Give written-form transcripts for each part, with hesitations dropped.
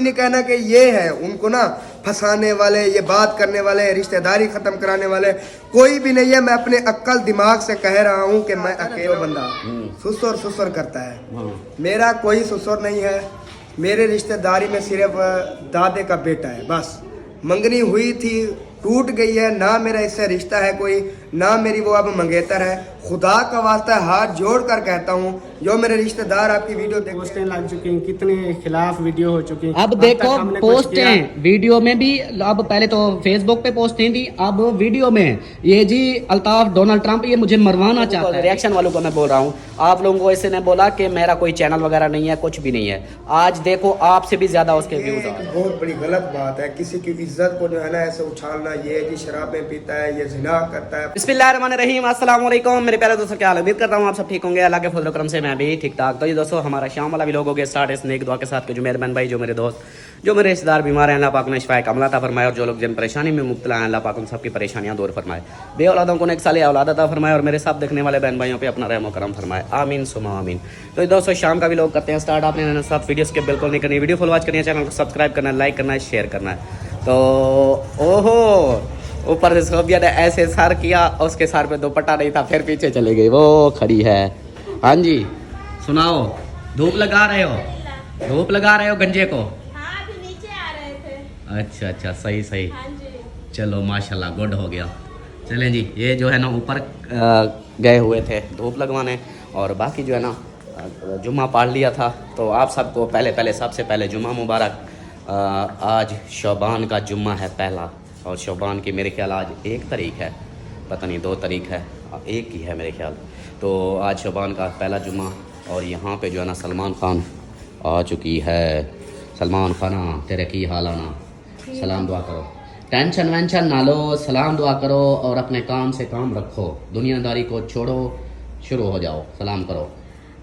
नहीं कहना कि ये है, उनको ना फंसाने वाले, ये बात करने वाले, रिश्तेदारी खत्म कराने वाले कोई भी नहीं है। मैं अपने अक्ल दिमाग से कह रहा हूँ कि मैं अकेला बंदा सुसुर करता है, मेरा कोई सुसुर नहीं है। मेरे रिश्तेदारी में सिर्फ दादे का बेटा है बस। मंगनी हुई थी, टूट गई है, ना मेरा इससे रिश्ता है कोई, ना मेरी वो अब मंगेतर है। खुदा का वास्ता है, हाथ जोड़ कर कहता हूँ, जो मेरे रिश्तेदार आपकी वीडियो पोस्टें लग चुकी हैं, कितने खिलाफ वीडियो हो चुकी हैं। अब देखो पोस्टें वीडियो में भी, अब पहले तो फेसबुक पे पोस्ट नहीं थी, अब वीडियो में ये जी अल्ताफ डोनाल्ड ट्रंप ये मुझे मरवाना चाहता है। रिएक्शन वालों को मैं बोल रहा हूँ, आप लोगों को ऐसे ने बोला कि मेरा कोई चैनल वगैरह नहीं है, कुछ भी नहीं है। आज देखो आपसे भी ज्यादा उसके व्यूज आ रहे हैं। बहुत बड़ी गलत बात है, किसी की इज्जत को जो है ना ऐसे उछालना। ये जी शराबें पीता है, ये जिना करता है। बिस्मिल्लाहिर्रहमानिर्रहीम, अस्सलाम वालेकुम मेरे प्यारे दोस्तों, क्या हाल है? उम्मीद करता हूँ आप सब ठीक होंगे, अल्लाह के फजल करम से मैं भी ठीक ठाक। तो ये दोस्तों हमारा शाम वाला व्लॉग हो गया स्टार्ट इस नेक दुआ के साथ कि जो मेरे बहन भाई, जो मेरे दोस्त, जो मेरे रिश्तेदार बीमार हैं, अल्लाह पाक ने शिफाए कामिला अता फरमाए, और जो लोग जिन परेशानी में मुब्तला हैं अल्लाह पाक उन सबकी परेशानियां दूर फरमाए। बे औलादों को नेक साले औलाद अता फरमाए, और मेरे साथ देखने वाले बहन भाइयों पे अपना रहम व करम फरमाए, आमीन सुमा आमीन। तो ये दोस्तों शाम का व्लॉग करते हैं स्टार्ट। आपने साथ वीडियो स्किप बिल्कुल नहीं करनी, वीडियो फुल वॉच करनी है, चैनल को सब्सक्राइब करना है, लाइक करना है, शेयर करना है। तो ओहो, ऊपर से सोबिया ने ऐसे सर किया, उसके सर पे दुपट्टा नहीं था, फिर पीछे चली गई, वो खड़ी है। हाँ जी सुनाओ, धूप लगा रहे हो, धूप लगा रहे हो गंजे को? हाँ, अभी नीचे आ रहे थे। अच्छा अच्छा, सही सही, हाँ जी। चलो माशाल्लाह गुड हो गया। चलें जी, ये जो है ना ऊपर गए हुए थे धूप लगवाने, और बाकी जो है ना जुम्मा पढ़ लिया था। तो आप सबको पहले सबसे पहले जुम्मा मुबारक। आज शौबान का जुम्मा है पहला, और शौबान की मेरे ख्याल आज 1 तारीख है, पता नहीं 2 तारीख है, 1 ही है मेरे ख्याल। तो आज शौबान का पहला जुम्मा, और यहाँ पे जो है ना सलमान खान आ चुकी है। सलमान खाना तेरे की हालाना, सलाम दुआ करो, टेंशन वेंशन ना लो, सलाम दुआ करो, और अपने काम से काम रखो, दुनियादारी को छोड़ो, शुरू हो जाओ, सलाम करो।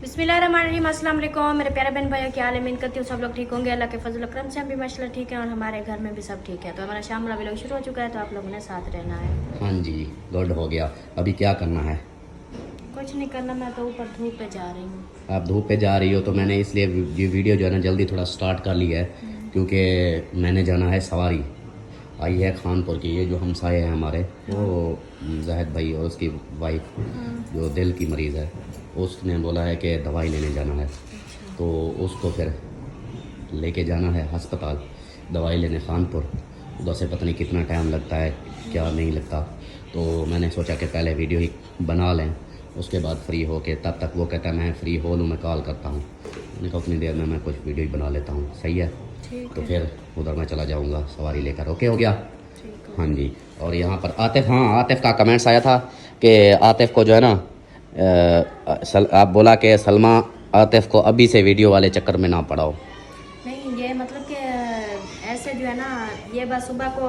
बिस्मिल्लाहिर्रहमानिर्रहीम, अस्सलाम वालेकुम मेरे प्यारे बहन भाइयों, क्या हाल है? उम्मीद करती हूँ सब लोग ठीक होंगे, अल्लाह के फजल करम से हम भी माशाल्लाह ठीक हैं, और हमारे घर में भी सब ठीक है। तो हमारा शाम वाला व्लॉग शुरू हो चुका है, तो आप लोगों ने साथ रहना है। हाँ जी गुड हो गया। अभी क्या करना है? कुछ नहीं करना, मैं तो ऊपर धूप पे जा रही हूँ। आप धूप पे जा रही हो, तो मैंने इसलिए ये वीडियो जो है ना जल्दी थोड़ा स्टार्ट कर लिया है, क्योंकि मैंने जाना है सवारी। आई है खानपुर की, ये जो हमसाए हैं हमारे, वो जहद भाई और उसकी वाइफ जो दिल की मरीज़ है, उसने बोला है कि दवाई लेने जाना है, तो उसको फिर लेके जाना है अस्पताल दवाई लेने खानपुर। उधर से पता नहीं कितना टाइम लगता है, क्या नहीं लगता। तो मैंने सोचा कि पहले वीडियो ही बना लें, उसके बाद फ्री हो के, तब तक वो कहता है मैं फ्री हो लूँ, मैं कॉल करता हूँ। मैंने कहा उतनी देर में मैं कुछ वीडियो ही बना लेता हूँ, सही है? तो फिर उधर मैं चला जाऊँगा सवारी लेकर। ओके हो गया? हाँ जी। और यहाँ पर आतिफ, हाँ आतिफ का कमेंट्स आया था कि आतिफ को जो है ना आप बोला कि सलमा आतिफ को अभी से वीडियो वाले चक्कर में ना पड़ाओ। नहीं, ये मतलब कि ऐसे जो है ना, ये बस सुबह को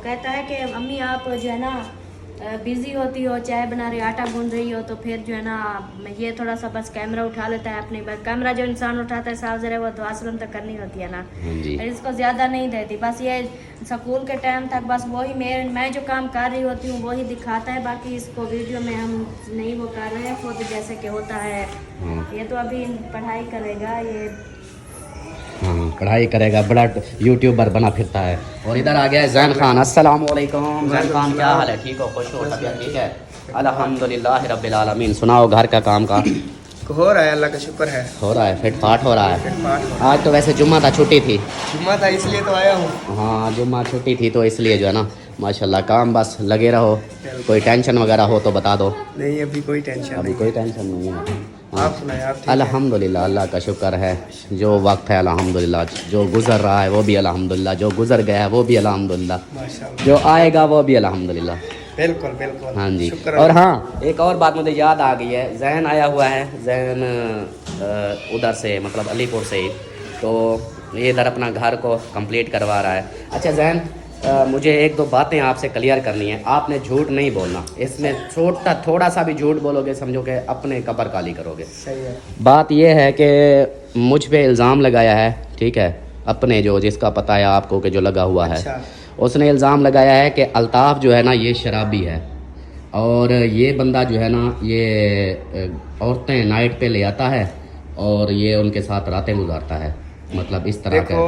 कहता है कि अम्मी आप जो है ना बिजी होती हो, चाय बना रही हो, आटा गूंद रही हो, तो फिर जो है ना ये थोड़ा सा बस कैमरा उठा लेता है अपने। बस कैमरा जो इंसान उठाता है साफ जरा, वो तो असलम तक करनी होती है ना, इसको ज़्यादा नहीं देती। बस ये स्कूल के टाइम तक बस वही मैं जो काम कर रही होती हूँ वही दिखाता है, बाकी इसको वीडियो में हम नहीं वो कर रहे हैं खुद जैसे कि होता है। ये तो अभी पढ़ाई करेगा, ये हाँ पढ़ाई करेगा, बड़ा यूट्यूबर बना फिरता है। और इधर आ गया है जैन खान। अस्सलाम वालेकुम जैन खान, क्या हाल है? ठीक हो? खुश हो? तबीयत ठीक है? अल्हम्दुलिल्लाह रब्बिल आलमीन। सुनाओ घर का काम का? हो रहा है, अल्लाह का शुक्र है, हो रहा है, फिट फाट हो रहा है। आज तो वैसे जुम्मा था, छुट्टी थी, जुम्मा था इसलिए तो आया हूँ। हाँ जुम्मा छुट्टी थी, तो इसलिए जो है ना माशाल्लाह काम बस लगे रहो। कोई टेंशन वगैरह हो तो बता दो। नहीं अभी कोई टेंशन अभी नहीं। कोई टेंशन नहीं है। आप सुनाए, आप ठीक हैं? अल्हम्दुलिल्लाह, अल्लाह का शुक्र है। जो वक्त है अल्हम्दुलिल्लाह, जो गुजर रहा है वो भी अल्हम्दुलिल्लाह, जो गुजर गया है वो भी अल्हम्दुलिल्लाह, माशाल्लाह, जो आएगा वो भी अल्हम्दुलिल्लाह। बिल्कुल बिल्कुल। हाँ जी। शुक्र और है। हाँ एक और बात मुझे याद आ गई है, जैन आया हुआ है, जैन उधर से मतलब अलीपुर से ही, तो ये इधर अपना घर को कंप्लीट करवा रहा है। अच्छा जैन, मुझे 1-2 बातें आपसे क्लियर करनी है। आपने झूठ नहीं बोलना, इसमें थोड़ा सा भी झूठ बोलोगे समझो कि अपने कब्र काली करोगे। सही है। बात यह है कि मुझ पे इल्ज़ाम लगाया है, ठीक है, अपने जो जिसका पता है आपको कि जो लगा हुआ है, अच्छा। उसने इल्ज़ाम लगाया है कि अल्ताफ़ जो है ना ये शराबी है, और ये बंदा जो है ना ये औरतें नाइट पे ले आता है और ये उनके साथ रातें गुजारता है, मतलब इस तरह देखो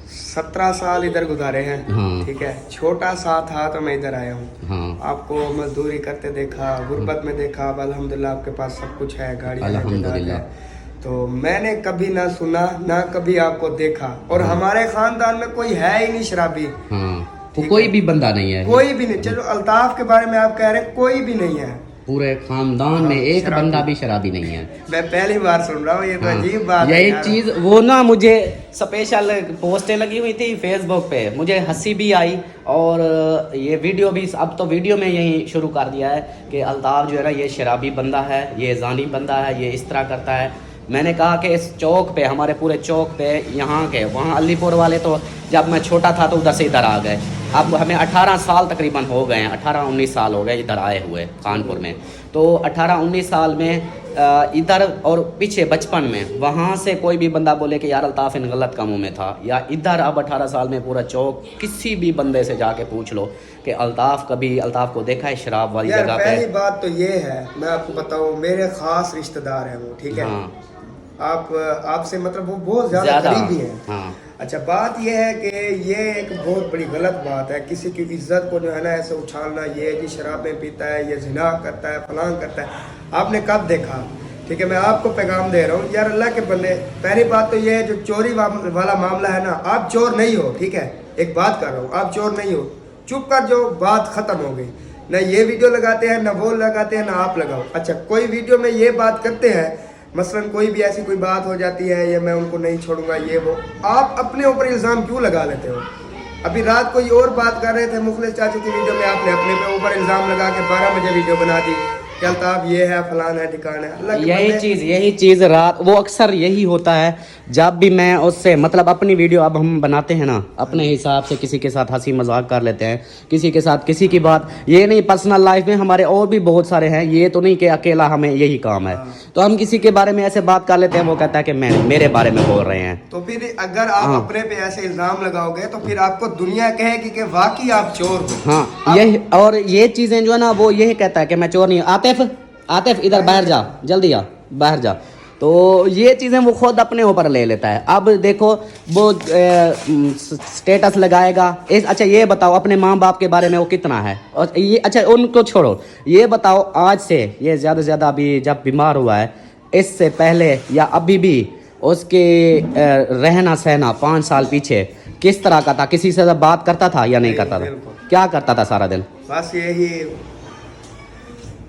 17 साल इधर गुजारे हैं। हाँ। ठीक है, छोटा सा था तो मैं इधर आया हूँ। हाँ आपको मजदूरी करते देखा, गुर्बत में देखा, अब अल्हम्दुलिल्लाह आपके पास सब कुछ है, गाड़ी है, अल्हम्दुलिल्लाह। जगह है। तो मैंने कभी ना सुना ना कभी आपको देखा, और हमारे खानदान में कोई है ही नहीं शराबी, हाँ, तो कोई भी बंदा नहीं है, कोई भी नहीं। चलो अल्ताफ के बारे में आप कह रहे हैं, कोई भी नहीं है पूरे खानदान में एक शराबी। बंदा भी शराबी नहीं है। मैं पहली बार सुन रहा हूँ, ये तो हाँ, अजीब बात है यही यार। चीज वो ना मुझे स्पेशल पोस्टें लगी हुई थी फेसबुक पे, मुझे हंसी भी आई, और ये वीडियो भी, अब तो वीडियो में यही शुरू कर दिया है कि अल्ताफ जो है ना ये शराबी बंदा है, ये जानी बंदा है, ये इस तरह करता है। मैंने कहा कि इस चौक पे, हमारे पूरे चौक पे, यहाँ के वहाँ अलीपुर वाले तो जब मैं छोटा था तो उधर से इधर आ गए। अब हमें 18 साल तकरीबन हो गए हैं, 18-19 साल हो गए इधर आए हुए कानपुर में। तो 18-19 साल में इधर और पीछे बचपन में वहाँ से कोई भी बंदा बोले कि यार अल्ताफ इन गलत कामों में था, या इधर अब 18 साल में पूरा चौक किसी भी बंदे से जाके पूछ लो कि अल्ताफ कभी अल्ताफ को देखा है शराब वाली यार जगह पहली पे। बात तो ये है, मैं आपको बताऊं, मेरे खास रिश्तेदार हैं वो, ठीक है। हाँ आपसे मतलब वो बहुत ज्यादा करीबी हैं। हाँ अच्छा, बात ये है कि ये एक बहुत बड़ी गलत बात है, किसी की इज्जत को जो है ना ऐसे उछालना, ये जी शराबें पीता है, ये जिना करता है, फलां करता है। आपने कब देखा? ठीक है, मैं आपको पैगाम दे रहा हूँ यार, अल्लाह के बंदे, पहली बात तो ये है, जो चोरी वाला मामला है ना, आप चोर नहीं हो, ठीक है, एक बात कर रहा हूँ, आप चोर नहीं हो, चुप कर, जो बात खत्म हो गई। ना ये वीडियो लगाते हैं, ना वो लगाते हैं, ना आप लगाओ। अच्छा, कोई वीडियो में ये बात करते हैं, मसलन कोई भी ऐसी कोई बात हो जाती है, ये मैं उनको नहीं छोड़ूंगा, ये वो, आप अपने ऊपर इल्ज़ाम क्यों लगा लेते हो? अभी रात को ये और बात कर रहे थे मुखलिस चाचा की वीडियो में, आपने अपने पे ऊपर इल्ज़ाम लगा के 12 बजे वीडियो बना दी कि अल्ताफ ये है, फलान है, ठिकान है। अल्लाह के बंदे, यही चीज रात वो अक्सर यही होता है जब भी मैं उससे मतलब अपनी वीडियो अब हम बनाते हैं ना अपने हिसाब से, किसी के साथ हंसी मजाक कर लेते हैं, किसी के साथ किसी की बात, ये नहीं, पर्सनल लाइफ में हमारे और भी बहुत सारे हैं, ये तो नहीं कि अकेला हमें यही काम है। तो हम किसी के बारे में ऐसे बात कर लेते हैं, वो कहता है कि मेरे बारे में बोल रहे हैं। तो फिर अगर आप अपने पे ऐसे इल्ज़ाम लगाओगे तो फिर आपको दुनिया कहेगी कि वाकई आप चोर हो। हाँ, यही, और ये चीजें जो है ना, वो यही कहता है कि मैं चोर नहीं हूँ। आतिफ इधर बाहर जा, जल्दी आ, बाहर जा। तो ये चीज़ें वो खुद अपने ऊपर ले लेता है। अब देखो वो स्टेटस लगाएगा, अच्छा ये बताओ अपने माँ बाप के बारे में वो कितना है, और ये अच्छा उनको छोड़ो, ये बताओ आज से ये ज़्यादा से ज़्यादा अभी जब बीमार हुआ है, इससे पहले या अभी भी उसके रहना सहना 5 साल पीछे किस तरह का था? किसी से बात करता था या नहीं करता था? क्या करता था सारा दिन? बस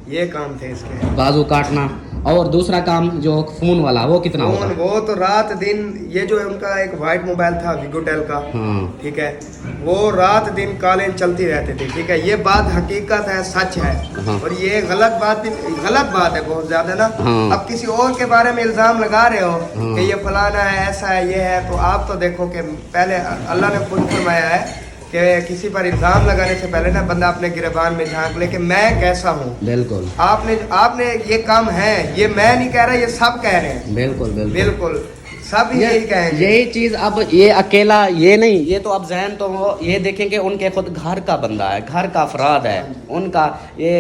ये काम थे इसके, बाजू काटना। और दूसरा काम जो फोन वाला, वो कितना होता? वो तो रात दिन, ये जो है उनका एक वाइट मोबाइल था विगोटेल का, हाँ। ठीक है, वो रात दिन कॉलें चलती रहती थी, ठीक है, ये बात हकीकत है, सच है। हाँ। और ये गलत बात है बहुत ज्यादा ना। हाँ। अब किसी और के बारे में इल्जाम लगा रहे हो हाँ। कि ये फलाना है, ऐसा है, ये है, तो आप तो देखो कि पहले अल्लाह ने खुद फरमाया है कि किसी पर इल्जाम लगाने से पहले ना बंदा अपने गिरबान में झांक ले कि मैं कैसा हूँ। बिल्कुल आपने ये काम है, ये मैं नहीं कह रहा, ये सब कह रहे हैं। बिल्कुल बिल्कुल बिल्कुल सब यही कहेंगे। यही चीज अब ये अकेला ये नहीं, ये तो अब जहन तो ये देखेंगे उनके खुद घर का बंदा है, घर का अफराद है उनका। ये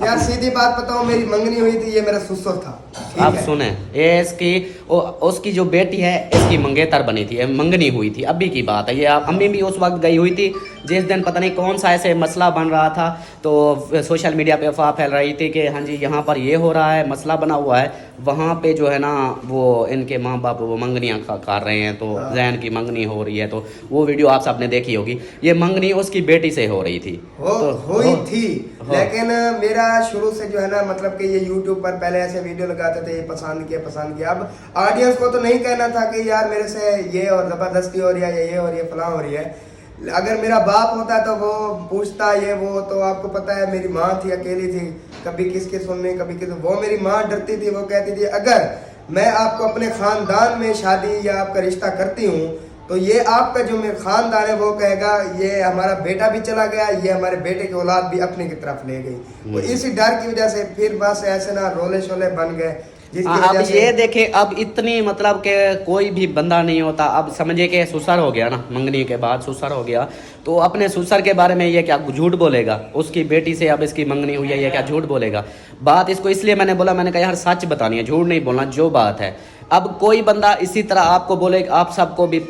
यार सीधी बात बताओ, मेरी मंगनी हुई थी, ये मेरा ससुर था, ठीक आप है? सुने, ये इसकी उसकी जो बेटी है इसकी मंगेतर बनी थी, मंगनी हुई थी, अभी की बात है ये। अम्मी भी उस वक्त गई हुई थी जिस दिन पता नहीं कौन सा ऐसे मसला बन रहा था, तो सोशल मीडिया पे अफवाह फैल रही थी कि हाँ जी यहाँ पर ये हो रहा है, मसला बना हुआ है। वहाँ पे जो है ना वो इनके माँ बाप वो मंगनियाँ कर रहे हैं, तो जैन की मंगनी हो रही है, तो वो वीडियो आप सबने देखी होगी। ये मंगनी उसकी बेटी से हो रही थी, हुई थी। लेकिन मेरा शुरू से जो है ना, मतलब कि ये यूट्यूब पर पहले ऐसे वीडियो लगाते थे, ये पसंद किया। अब ऑडियंस को तो नहीं कहना था कि यार मेरे से ये और जबरदस्ती हो रही है, ये और ये फलां हो रही है। अगर मेरा बाप होता तो वो पूछता ये वो, तो आपको पता है मेरी माँ थी, अकेली थी, कभी किसकी सुननी कभी किस, वो मेरी माँ डरती थी, वो कहती थी अगर मैं आपको अपने खानदान में शादी या आपका रिश्ता करती हूँ तो ये आपका जो मेरा खानदान है वो कहेगा ये हमारा बेटा भी चला गया, ये हमारे बेटे की औलाद भी अपने की तरफ ले गई। तो इसी डर की वजह से फिर बस ऐसे ना रोले शोले बन गए। अब ये देखे, अब इतनी मतलब कि कोई भी बंदा नहीं होता, अब समझे कि ससुर हो गया ना, मंगनी के बाद ससुर हो गया, तो अपने ससुर के बारे में ये क्या झूठ बोलेगा? उसकी बेटी से अब इसकी मंगनी हुई है, ये क्या झूठ बोलेगा? बात इसको इसलिए मैंने बोला, मैंने कहा यार सच बतानी है, झूठ नहीं बोलना, जो बात है। اب کوئی بندہ اسی طرح آپ کو بولے, آپ سب کو بھی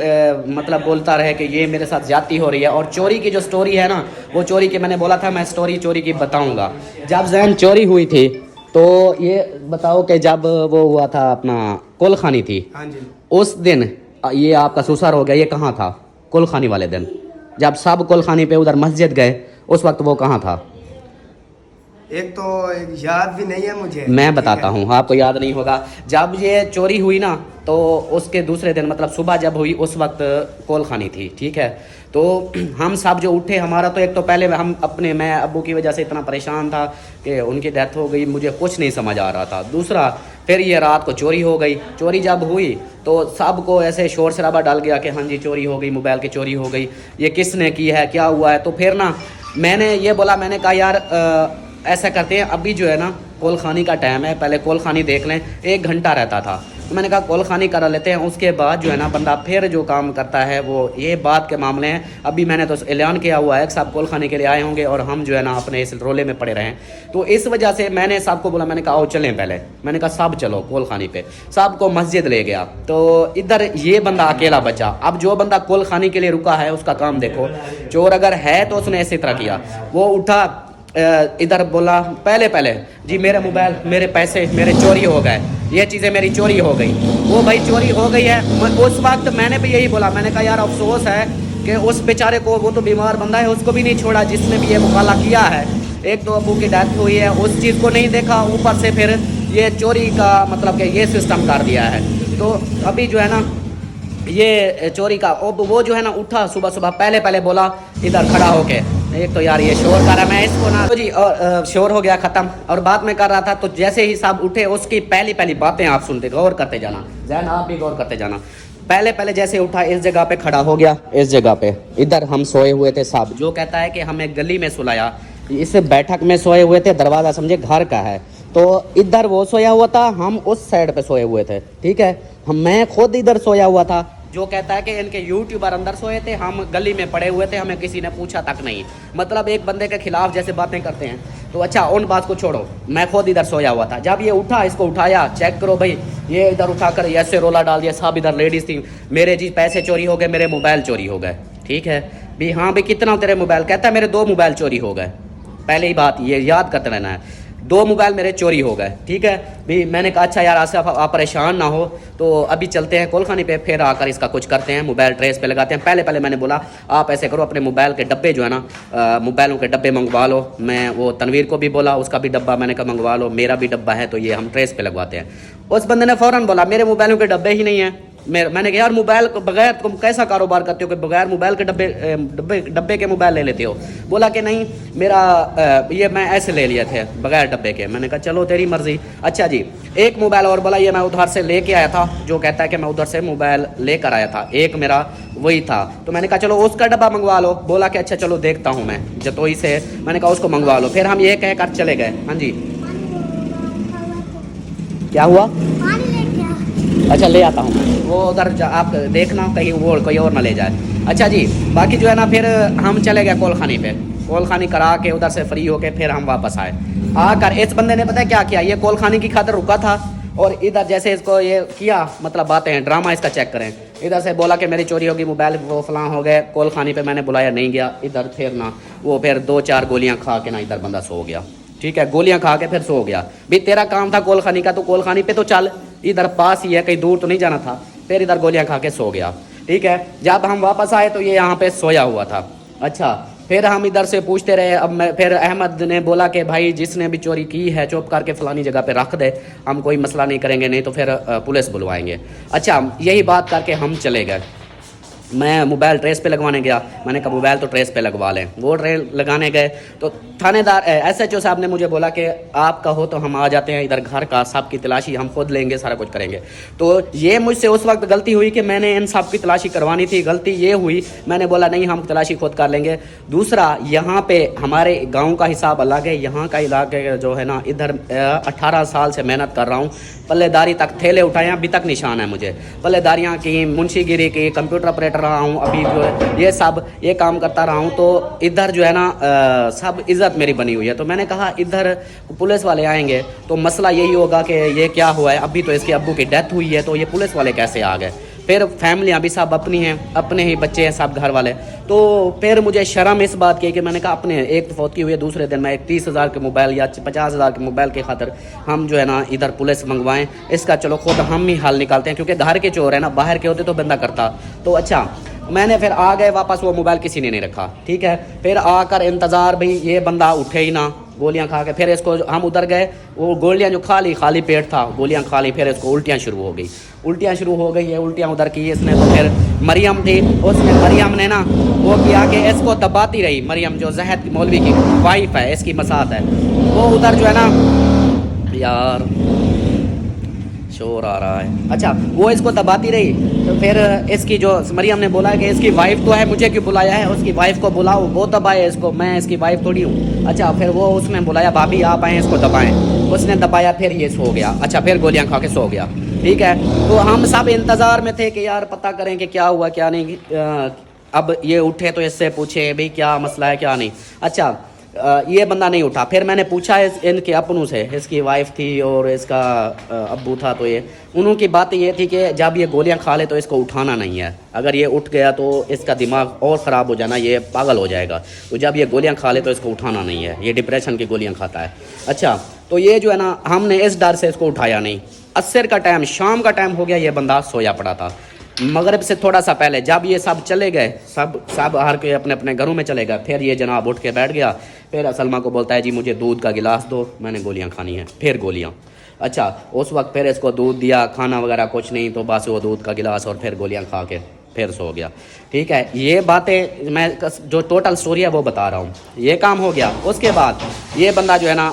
مطلب بولتا رہے کہ یہ میرے ساتھ زیادتی ہو رہی ہے. اور چوری کی جو سٹوری ہے نا, وہ چوری کی میں نے بولا تھا میں سٹوری چوری کی بتاؤں گا. جب زین چوری ہوئی تھی تو یہ بتاؤ کہ جب وہ ہوا تھا اپنا کل خانی تھی, ہاں جی, اس دن یہ آپ کا سسر ہو گیا, یہ کہاں تھا کل خانی والے دن؟ جب سب کل خانی پہ ادھر مسجد گئے اس وقت وہ کہاں تھا؟ ایک تو یاد بھی نہیں ہے مجھے, میں بتاتا ہوں, آپ کو یاد نہیں ہوگا. جب یہ چوری ہوئی نا تو اس کے دوسرے دن مطلب صبح جب ہوئی اس وقت کول خانی تھی, ٹھیک ہے. تو ہم سب جو اٹھے, ہمارا تو ایک تو پہلے ہم اپنے, میں ابو کی وجہ سے اتنا پریشان تھا کہ ان کی ڈیتھ ہو گئی, مجھے کچھ نہیں سمجھ آ رہا تھا. دوسرا پھر یہ رات کو چوری ہو گئی. چوری جب ہوئی تو سب کو ایسے شور شرابہ ڈال گیا کہ ہاں جی چوری ہو گئی, موبائل کی چوری ہو گئی, یہ کس نے کی ہے, کیا ہوا ہے. تو پھر نا میں نے یہ بولا, میں نے کہا یار ایسا کرتے ہیں, ابھی جو ہے نا کول خانی کا ٹائم ہے, پہلے کول خانی دیکھ لیں, 1 گھنٹہ رہتا تھا. تو میں نے کہا کول خانی کرا لیتے ہیں, اس کے بعد جو ہے نا بندہ پھر جو کام کرتا ہے وہ یہ بات کے معاملے ہیں. ابھی میں نے تو اعلان کیا ہوا ہے کہ سب کول خانی کے لیے آئے ہوں گے اور ہم جو ہے نا اپنے اس رولے میں پڑے رہیں. تو اس وجہ سے میں نے سب کو بولا, میں نے کہا آؤ چلیں پہلے, میں نے کہا سب چلو کول خانی پہ, سب کو مسجد لے گیا. تو ادھر یہ بندہ اکیلا بچا. اب جو بندہ کول خانی کے لیے رکا ہے اس کا کام دیکھو, چور اگر ہے تو اس نے اسی طرح کیا. وہ اٹھا ادھر بولا پہلے جی میرے موبائل, میرے پیسے میرے چوری ہو گئے, یہ چیزیں میری چوری ہو گئی. وہ بھائی چوری ہو گئی ہے. اس وقت میں نے بھی یہی بولا, میں نے کہا یار افسوس ہے کہ اس بیچارے کو, وہ تو بیمار بندہ ہے, اس کو بھی نہیں چھوڑا جس نے بھی یہ مقالہ کیا ہے. ایک تو ابو کی ڈیتھ ہوئی ہے, اس چیز کو نہیں دیکھا, اوپر سے پھر یہ چوری کا مطلب کہ یہ سسٹم کر دیا ہے. تو ابھی جو ہے نا یہ چوری کا, وہ جو ہے نا اٹھا صبح پہلے بولا ادھر کھڑا ہو کے, ایک تو یار یہ شور کر رہا ہے, میں اس کو نا جی شور ہو گیا ختم. اور بات میں کر رہا تھا, تو جیسے ہی سب اٹھے اس کی پہلی باتیں آپ سنتے, غور کرتے جانا, ذہن آپ بھی غور کرتے جانا. پہلے جیسے اٹھا اس جگہ پہ کھڑا ہو گیا, اس جگہ پہ ادھر ہم سوئے ہوئے تھے سب. جو کہتا ہے کہ ہمیں گلی میں سلایا, اس بیٹھک میں سوئے ہوئے تھے, دروازہ سمجھے گھر کا ہے. تو ادھر وہ سویا ہوا تھا, ہم اس سائڈ پہ سوئے ہوئے تھے, ٹھیک ہے. میں خود ادھر سویا ہوا تھا. جو کہتا ہے کہ ان کے یوٹیوبر اندر سوئے تھے, ہم گلی میں پڑے ہوئے تھے, ہمیں کسی نے پوچھا تک نہیں. مطلب ایک بندے کے خلاف جیسے باتیں کرتے ہیں. تو اچھا ان بات کو چھوڑو, میں خود ادھر سویا ہوا تھا. جب یہ اٹھا, اس کو اٹھایا, چیک کرو بھائی, یہ ادھر اٹھا کر ایسے رولا ڈال دیا. سب ادھر لیڈیز تھیں, میرے جی پیسے چوری ہو گئے, میرے موبائل چوری ہو گئے, ٹھیک ہے بھی. ہاں بھی کتنا تیرے موبائل, کہتا ہے میرے 2 موبائل چوری ہو گئے. پہلے ہی بات یہ یاد کرتے رہنا ہے, 2 موبائل میرے چوری ہو گئے, ٹھیک ہے بھی. میں نے کہا اچھا یار آصف آپ پریشان نہ ہو, تو ابھی چلتے ہیں کول خانی پہ, پھر آ کر اس کا کچھ کرتے ہیں, موبائل ٹریس پہ لگاتے ہیں. پہلے میں نے بولا آپ ایسے کرو, اپنے موبائل کے ڈبے جو ہے نا, موبائلوں کے ڈبے منگوا لو. میں وہ تنویر کو بھی بولا, اس کا بھی ڈبہ میں نے کہا منگوا لو, میرا بھی ڈبہ ہے, تو یہ ہم ٹریس پہ لگواتے ہیں. اس بندے نے فوراً بولا میرے موبائلوں کے ڈبے ہی نہیں ہیں. میں نے کہا یار موبائل کو بغیر تم کیسا کاروبار کرتے ہو کہ بغیر موبائل کے ڈبے کے موبائل لے لیتے ہو. بولا کہ نہیں میرا یہ میں ایسے لے لیے تھے بغیر ڈبے کے. میں نے کہا چلو تیری مرضی. اچھا جی ایک موبائل اور بولا, یہ میں ادھر سے لے کے آیا تھا. جو کہتا ہے کہ میں ادھر سے موبائل لے کر آیا تھا, ایک میرا وہی تھا. تو میں نے کہا چلو اس کا ڈبہ منگوا لو. بولا کہ اچھا چلو دیکھتا ہوں میں جتوئی سے. میں نے کہا اس کو منگوا لو. پھر ہم یہ کہہ کر چلے گئے. ہاں جی کیا ہوا؟ اچھا لے آتا ہوں, وہ ادھر آپ دیکھنا کہیں وہ کوئی اور نہ لے جائے. اچھا جی باقی جو ہے نا پھر ہم چلے گئے کول خانی پہ. کول خانی کرا کے ادھر سے فری ہو کے پھر ہم واپس آئے. آ کر اس بندے نے پتہ ہے کیا کیا, یہ کول خانی کی خاطر رکا تھا اور ادھر جیسے اس کو یہ کیا, مطلب باتیں ہیں, ڈرامہ اس کا چیک کریں. ادھر سے بولا کہ میری چوری ہوگی, موبائل وہ فلاں ہو گئے. کول خانی پہ میں نے بلایا, نہیں گیا. ادھر پھر نا وہ پھر 2-4 گولیاں کھا کے نا ادھر بندہ سو گیا, ٹھیک ہے. گولیاں کھا کے پھر سو گیا. بھی تیرا کام تھا کول خانی کا, تو کول خانی پہ تو چل, ادھر پاس ہی ہے, کہیں دور تو نہیں جانا تھا. پھر ادھر گولیاں کھا کے سو گیا, ٹھیک ہے. جب ہم واپس آئے تو یہ یہاں پہ سویا ہوا تھا. اچھا پھر ہم ادھر سے پوچھتے رہے. اب پھر احمد نے بولا کہ بھائی جس نے بھی چوری کی ہے چپ کر کے فلانی جگہ پہ رکھ دے, ہم کوئی مسئلہ نہیں کریں گے, نہیں تو پھر پولیس بلوائیں گے. اچھا یہی بات کر کے ہم چلے گئے. میں موبائل ٹریس پہ لگوانے گیا. میں نے کہا موبائل تو ٹریس پہ لگوا لیں. وہ ٹریس لگانے گئے تو تھانے دار ایس ایچ او صاحب نے مجھے بولا کہ آپ کا ہو تو ہم آ جاتے ہیں, ادھر گھر کا سب کی تلاشی ہم خود لیں گے, سارا کچھ کریں گے. تو یہ مجھ سے اس وقت غلطی ہوئی کہ میں نے ان سب کی تلاشی کروانی تھی. غلطی یہ ہوئی, میں نے بولا نہیں ہم تلاشی خود کر لیں گے. دوسرا یہاں پہ ہمارے گاؤں کا حساب الگ ہے, یہاں کا علاقے جو ہے نا, ادھر 18 سال سے محنت کر رہا ہوں. پلے داری تک تھیلے اٹھائے, ابھی تک نشان ہے مجھے. پلے داریاں کی, منشی گیری کی, کمپیوٹر آپریٹر रहा हूँ, अभी जो है ये काम करता रहा हूँ, तो इधर जो है ना सब इज़्ज़त मेरी बनी हुई है। तो मैंने कहा इधर पुलिस वाले आएंगे तो मसला यही होगा कि ये क्या हुआ है, अभी तो इसके अब्बू की डेथ हुई है तो ये पुलिस वाले कैसे आ गए। फिर फैमिलियाँ भी सब अपनी हैं, अपने ही बच्चे हैं सब घर वाले। तो फिर मुझे शर्म इस बात की कि मैंने कहा अपने एक तो फौत की हुई है, दूसरे दिन मैं एक 30,000 के मोबाइल या 50,000 के मोबाइल के खातिर हम जो है ना इधर पुलिस मंगवाएं, इसका चलो खुद हम ही हल निकालते हैं, क्योंकि घर के चोर है ना, बाहर के होते तो बंदा करता। तो अच्छा मैंने फिर आ गए वापस, वो मोबाइल किसी ने नहीं रखा, ठीक है। फिर आकर इंतज़ार, भाई ये बंदा उठे ही ना, गोलियां खा के फिर इसको हम उधर गए, वो गोलियां जो खाली पेट था, गोलियां खा ली, फिर इसको उल्टियां शुरू हो गई, ये उल्टियां उधर की इसने। तो फिर मरियम थी, उसने मरियम ने ना वो किया कि इसको दबाती रही, मरियम जो जहद मौलवी की वाइफ है, इसकी मसात है, वो उधर जो है ना, यार शोर आ रहा है, अच्छा वो इसको दबाती रही। तो फिर इसकी जो मरियम ने बोला कि इसकी वाइफ तो है, मुझे क्यों बुलाया है, उसकी वाइफ को बुलाओ, वो दबाए इसको, मैं इसकी वाइफ थोड़ी हूँ। अच्छा फिर वो उसने बुलाया, भाभी आप आए इसको दबाएं, उसने दबाया, फिर ये सो गया। अच्छा फिर गोलियां खा के सो गया, ठीक है। तो हम सब इंतज़ार में थे कि यार पता करें कि क्या हुआ क्या नहीं। अब ये उठे तो इससे पूछे भाई क्या मसला है क्या नहीं। अच्छा ये बंदा नहीं उठा। फिर मैंने पूछा इनके अपनों से, इसकी वाइफ थी और इसका अब्बू था, तो ये उन्हों की बात ये थी कि जब ये गोलियां खा ले तो इसको उठाना नहीं है, अगर ये उठ गया तो इसका दिमाग और ख़राब हो जाना, ये पागल हो जाएगा। तो जब ये गोलियां खा ले तो इसको उठाना नहीं है, ये डिप्रेशन की गोलियां खाता है। अच्छा तो ये जो है ना, हमने इस डर से इसको उठाया नहीं। असर का टाइम, शाम का टाइम हो गया, ये बंदा सोया पड़ा था। मगरिब से थोड़ा सा पहले जब ये सब चले गए, सब हर के अपने अपने घरों में चले गए, फिर ये जनाब उठ के बैठ गया। फिर सलमा को बोलता है जी मुझे दूध का गिलास दो, मैंने गोलियां खानी है, फिर गोलियां। अच्छा उस वक्त फिर इसको दूध दिया, खाना वगैरह कुछ नहीं, तो बस वो दूध का गिलास और फिर गोलियां खा के फिर सो गया, ठीक है। ये बातें मैं जो टोटल स्टोरी है वो बता रहा हूँ। ये काम हो गया, उसके बाद ये बंदा जो है ना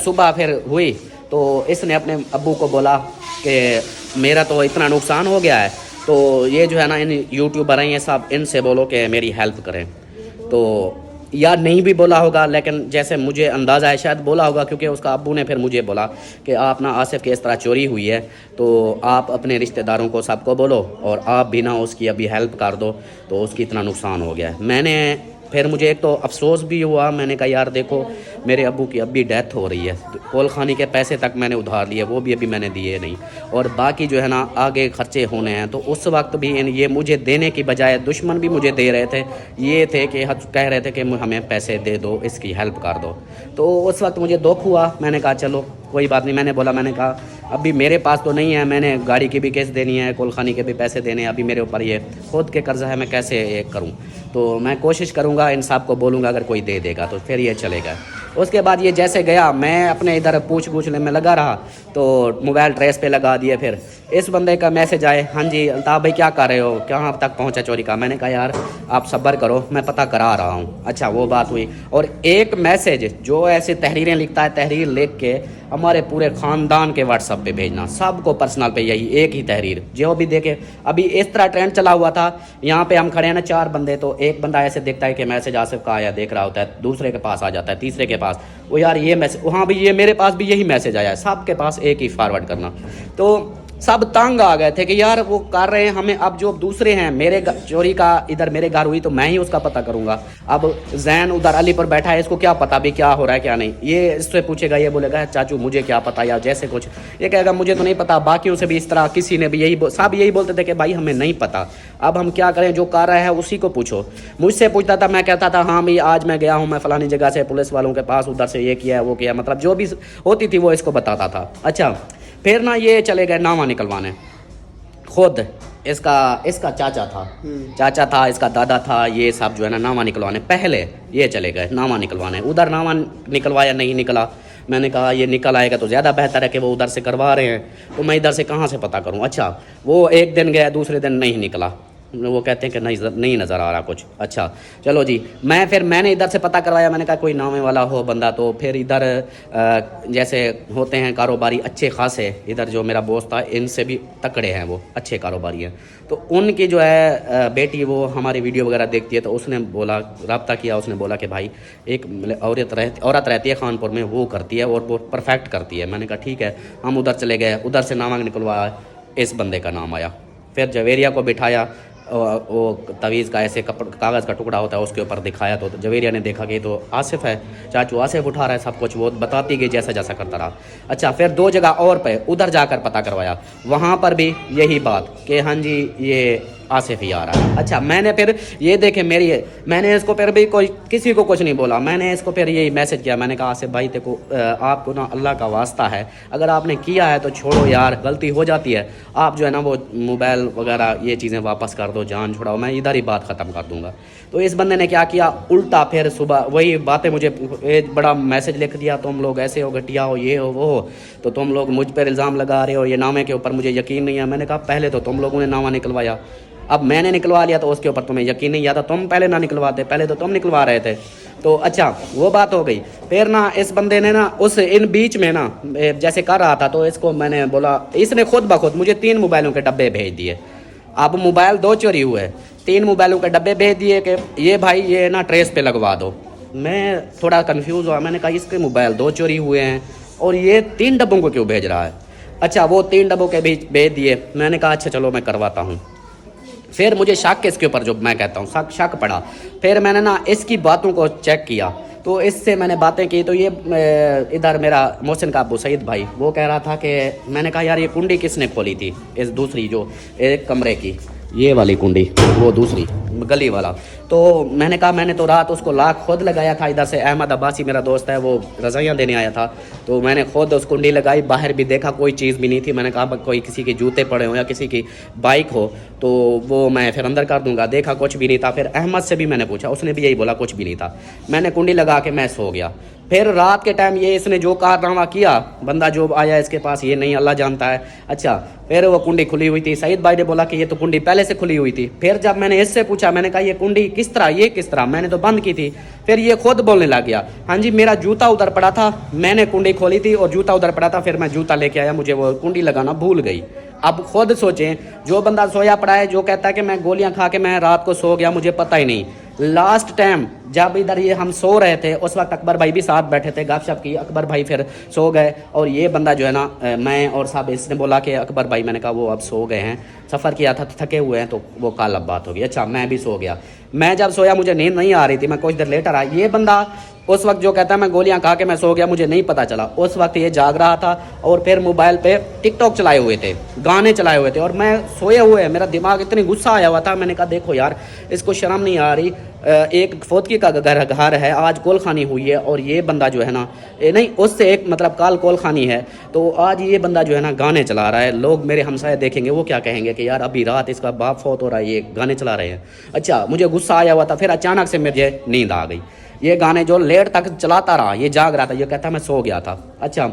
सुबह फिर हुई तो इसने अपने अब्बू को बोला कि मेरा तो इतना नुकसान हो गया है, तो ये जो है ना इन यूट्यूबर हैं ये सब, इनसे बोलो कि मेरी हेल्प करें। तो यार नहीं भी बोला होगा, लेकिन जैसे मुझे अंदाज़ा है शायद बोला होगा, क्योंकि उसका अब्बू ने फिर मुझे बोला कि आप ना आसिफ की इस तरह चोरी हुई है तो आप अपने रिश्तेदारों को सबको बोलो और आप भी ना उसकी अभी हेल्प कर दो, तो उसकी इतना नुकसान हो गया है। मैंने फिर मुझे एक तो अफसोस भी हुआ, मैंने कहा यार देखो मेरे अब्बू की अभी डेथ हो रही है, कोल खानी के पैसे तक मैंने उधार लिए, वो भी अभी मैंने दिए नहीं, और बाकी जो है ना आगे खर्चे होने हैं। तो उस वक्त भी ये मुझे देने की बजाय दुश्मन भी मुझे दे रहे थे, ये थे कि कह रहे थे कि हमें पैसे दे दो, इसकी हेल्प कर दो। तो उस वक्त मुझे दुख हुआ, मैंने कहा चलो कोई बात नहीं। मैंने कहा अभी मेरे पास तो नहीं है, मैंने गाड़ी की भी किस्त देनी है, कोलखानी के भी पैसे देने हैं, अभी मेरे ऊपर ये खुद के कर्जा है, मैं कैसे ये करूं। तो मैं कोशिश करूंगा, इन साहब को बोलूंगा अगर कोई दे देगा तो फिर ये चलेगा। उसके बाद ये जैसे गया, मैं अपने इधर पूछने में लगा रहा तो मोबाइल ट्रेस पे लगा दिए। फिर इस बंदे का मैसेज आए, हाँ जी अल्ताफ़ भाई क्या कर रहे हो, कहाँ तक पहुँचा चोरी का। मैंने कहा यार आप सब्र करो, मैं पता करा रहा हूँ। अच्छा वो बात हुई। और एक मैसेज जो ऐसे तहरीरें लिखता है, तहरीर लिख के हमारे पूरे ख़ानदान के व्हाट्सएप पे भेजना, सबको पर्सनल पे यही एक ही तहरीर, जो भी देखे। अभी इस तरह ट्रेंड चला हुआ था, यहाँ पे हम खड़े हैं ना 4 बंदे, तो एक बंदा ऐसे देखता है कि मैसेज आसिफ का आया, देख रहा होता है, दूसरे के पास आ जाता है, तीसरे के पास, वो यार ये मैसेज, हाँ भाई ये मेरे पास भी यही मैसेज आया है, सबके पास एक ही फॉरवर्ड करना। तो सब तंग आ गए थे कि यार वो कर रहे हैं हमें, अब जो दूसरे हैं, मेरे चोरी का इधर मेरे घर हुई तो मैं ही उसका पता करूंगा, अब जैन उधर अली पर बैठा है, इसको क्या पता भी क्या हो रहा है क्या नहीं। ये इससे पूछेगा, ये बोलेगा चाचू मुझे क्या पता, या जैसे कुछ ये कहेगा मुझे तो नहीं पता। बाकियों से भी इस तरह किसी ने भी सब यही बोलते थे कि भाई हमें नहीं पता, अब हम क्या करें, जो कर रहा है उसी को पूछो। मुझसे पूछता था, मैं कहता था हाँ भाई आज मैं गया हूँ, मैं फलानी जगह से पुलिस वालों के पास, उधर से ये किया है वो किया, मतलब जो भी होती थी वो इसको बताता था। अच्छा फिर ना ये चले गए नामा निकलवाने, खुद इसका चाचा था, इसका दादा था, ये सब जो है ना नामा निकलवाने पहले ये चले गए नामा निकलवाने। उधर नामा निकलवाया, नहीं निकला। मैंने कहा ये निकल आएगा तो ज़्यादा बेहतर है कि वो उधर से करवा रहे हैं, तो मैं इधर से कहाँ से पता करूँ। अच्छा वो एक दिन गया, दूसरे दिन नहीं निकला, वो कहते हैं कि नहीं नज़र आ रहा कुछ। अच्छा चलो जी, मैंने इधर से पता करवाया, मैंने कहा कोई नामे वाला हो बंदा। तो फिर इधर जैसे होते हैं कारोबारी अच्छे खासे, इधर जो मेरा बॉस था इनसे भी तकड़े हैं, वो अच्छे कारोबारी हैं। तो उनकी जो है बेटी वो हमारी वीडियो वगैरह देखती है, तो उसने बोला, रब्ता किया, उसने बोला कि भाई एक औरत रहती है खानपुर में, वो करती है और वो परफेक्ट करती है। मैंने कहा ठीक है, हम उधर चले गए, उधर से नामा निकलवाया, इस बंदे का नाम आया। फिर जवेरिया को बिठाया, वो तवीज़ का ऐसे कागज़ का टुकड़ा होता है उसके ऊपर दिखाया, तो जवेरिया ने देखा कि तो आसिफ है, चाचू आसिफ उठा रहा है सब कुछ, वो बताती गई जैसा जैसा करता रहा। अच्छा, फिर 2 जगह और पे उधर जाकर पता करवाया, वहाँ पर भी यही बात कि हाँ जी ये आसिफ ही आ रहा है। अच्छा, मैंने फिर ये देखे मैंने इसको फिर भी कोई किसी को कुछ नहीं बोला, मैंने इसको फिर यही मैसेज किया, मैंने कहा आसिफ भाई देखो आपको ना अल्लाह का वास्ता है, अगर आपने किया है तो छोड़ो यार, गलती हो जाती है, आप जो है ना वो मोबाइल वगैरह ये चीज़ें वापस कर दो, जान छुड़ाओ, मैं इधर ही बात ख़त्म कर दूँगा। तो इस बंदे ने क्या किया, उल्टा फिर सुबह वही बातें मुझे एक बड़ा मैसेज लिख दिया, तुम लोग ऐसे हो, घटिया हो, ये हो वो हो, तो तुम लोग मुझ पर इल्ज़ाम लगा रहे हो, ये नामे के ऊपर मुझे यकीन नहीं है। मैंने कहा पहले तो तुम लोगों ने नामा निकलवाया, अब मैंने निकलवा लिया तो उसके ऊपर तुम्हें यकीन नहीं आता, तुम पहले ना निकलवाते, पहले तो तुम निकलवा रहे थे। तो अच्छा वो बात हो गई। फिर ना इस बंदे ने ना उस इन बीच में ना जैसे कर रहा था, तो इसको मैंने बोला, इसने खुद बखुद मुझे 3 मोबाइलों के डब्बे भेज दिए। अब मोबाइल 2 चोरी हुए, 3 मोबाइलों के डब्बे भेज दिए कि ये भाई ये ना ट्रेस पे लगवा दो। मैं थोड़ा कन्फ्यूज़ हुआ, मैंने कहा इसके मोबाइल 2 चोरी हुए हैं और ये 3 डब्बों को क्यों भेज रहा है। अच्छा, वो 3 डब्बों के बीच भेज दिए। मैंने कहा अच्छा चलो मैं करवाता हूँ। फिर मुझे शक इसके ऊपर जो मैं कहता हूँ शक पड़ा। फिर मैंने ना इसकी बातों को चेक किया, तो इससे मैंने बातें की, तो ये इधर मेरा मोहसिन का अबू सईद भाई वो कह रहा था कि मैंने कहा यार ये कुंडी किसने खोली थी, इस दूसरी जो एक कमरे की ये वाली कुंडी, वो दूसरी गली वाला। तो मैंने कहा मैंने तो रात उसको लाख खुद लगाया था, इधर से अहमद अब्बासी मेरा दोस्त है वो रज़ाइयाँ देने आया था, तो मैंने खुद उस कुंडी लगाई, बाहर भी देखा कोई चीज़ भी नहीं थी। मैंने कहा कोई किसी के जूते पड़े हो या किसी की बाइक हो तो वो मैं फिर अंदर कर दूंगा, देखा कुछ भी नहीं था। फिर अहमद से भी मैंने पूछा, उसने भी यही बोला कुछ भी नहीं था। मैंने कुंडी लगा के मैं सो गया। फिर रात के टाइम ये इसने जो कारनामा किया, बंदा जो आया इसके पास ये नहीं अल्लाह जानता है। अच्छा, फिर वो कुंडी खुली हुई थी, सईद भाई ने बोला कि ये तो कुंडी पहले से खुली हुई थी। फिर जब मैंने इससे पूछा, मैंने कहा ये कुंडी किस तरह, ये किस तरह, मैंने तो बंद की थी। फिर ये खुद बोलने लग गया, हाँ जी मेरा जूता उधर पड़ा था, मैंने कुंडी खोली थी और जूता उधर पड़ा था, फिर मैं जूता लेके आया, मुझे वो कुंडी लगाना भूल गई। अब खुद सोचें, जो बंदा सोया पड़ा है, जो कहता है कि मैं गोलियां खा के मैं रात को सो गया मुझे पता ही नहीं। लास्ट टाइम जब इधर ये हम सो रहे थे उस वक्त अकबर भाई भी साथ बैठे थे, गपशप की, अकबर भाई फिर सो गए और ये बंदा जो है ना मैं और साहब इसने बोला कि अकबर भाई, मैंने कहा वो अब सो गए हैं, सफ़र किया था थके हुए हैं, तो वो कल अब बात होगी। अच्छा, मैं भी सो गया। मैं जब सोया मुझे नींद नहीं आ रही थी, मैं कुछ देर लेटर आया। ये बंदा उस वक्त जो कहता है मैं गोलियां खा के मैं सो गया, मुझे नहीं पता चला, उस वक्त ये जाग रहा था और फिर मोबाइल पे टिकटॉक चलाए हुए थे, गाने चलाए हुए थे और मैं सोए हुए, मेरा दिमाग इतनी गुस्सा आया हुआ था। मैंने कहा देखो यार इसको शर्म नहीं आ रही, एक फौतगी का घर है, आज कोलखानी हुई है और ये बंदा जो है ना नहीं उससे एक मतलब काल कोलखानी है, तो आज ये बंदा जो है ना गाने चला रहा है। लोग मेरे हमसाए देखेंगे वो क्या कहेंगे कि यार अभी रात इसका बाप फौत हो रहा है, ये गाने चला रहे हैं। अच्छा, मुझे गुस्सा आया हुआ था। फिर अचानक से मुझे नींद आ गई। ये गाने जो लेट तक चलाता रहा, ये जाग रहा था, ये कहता मैं सो गया था। अच्छा,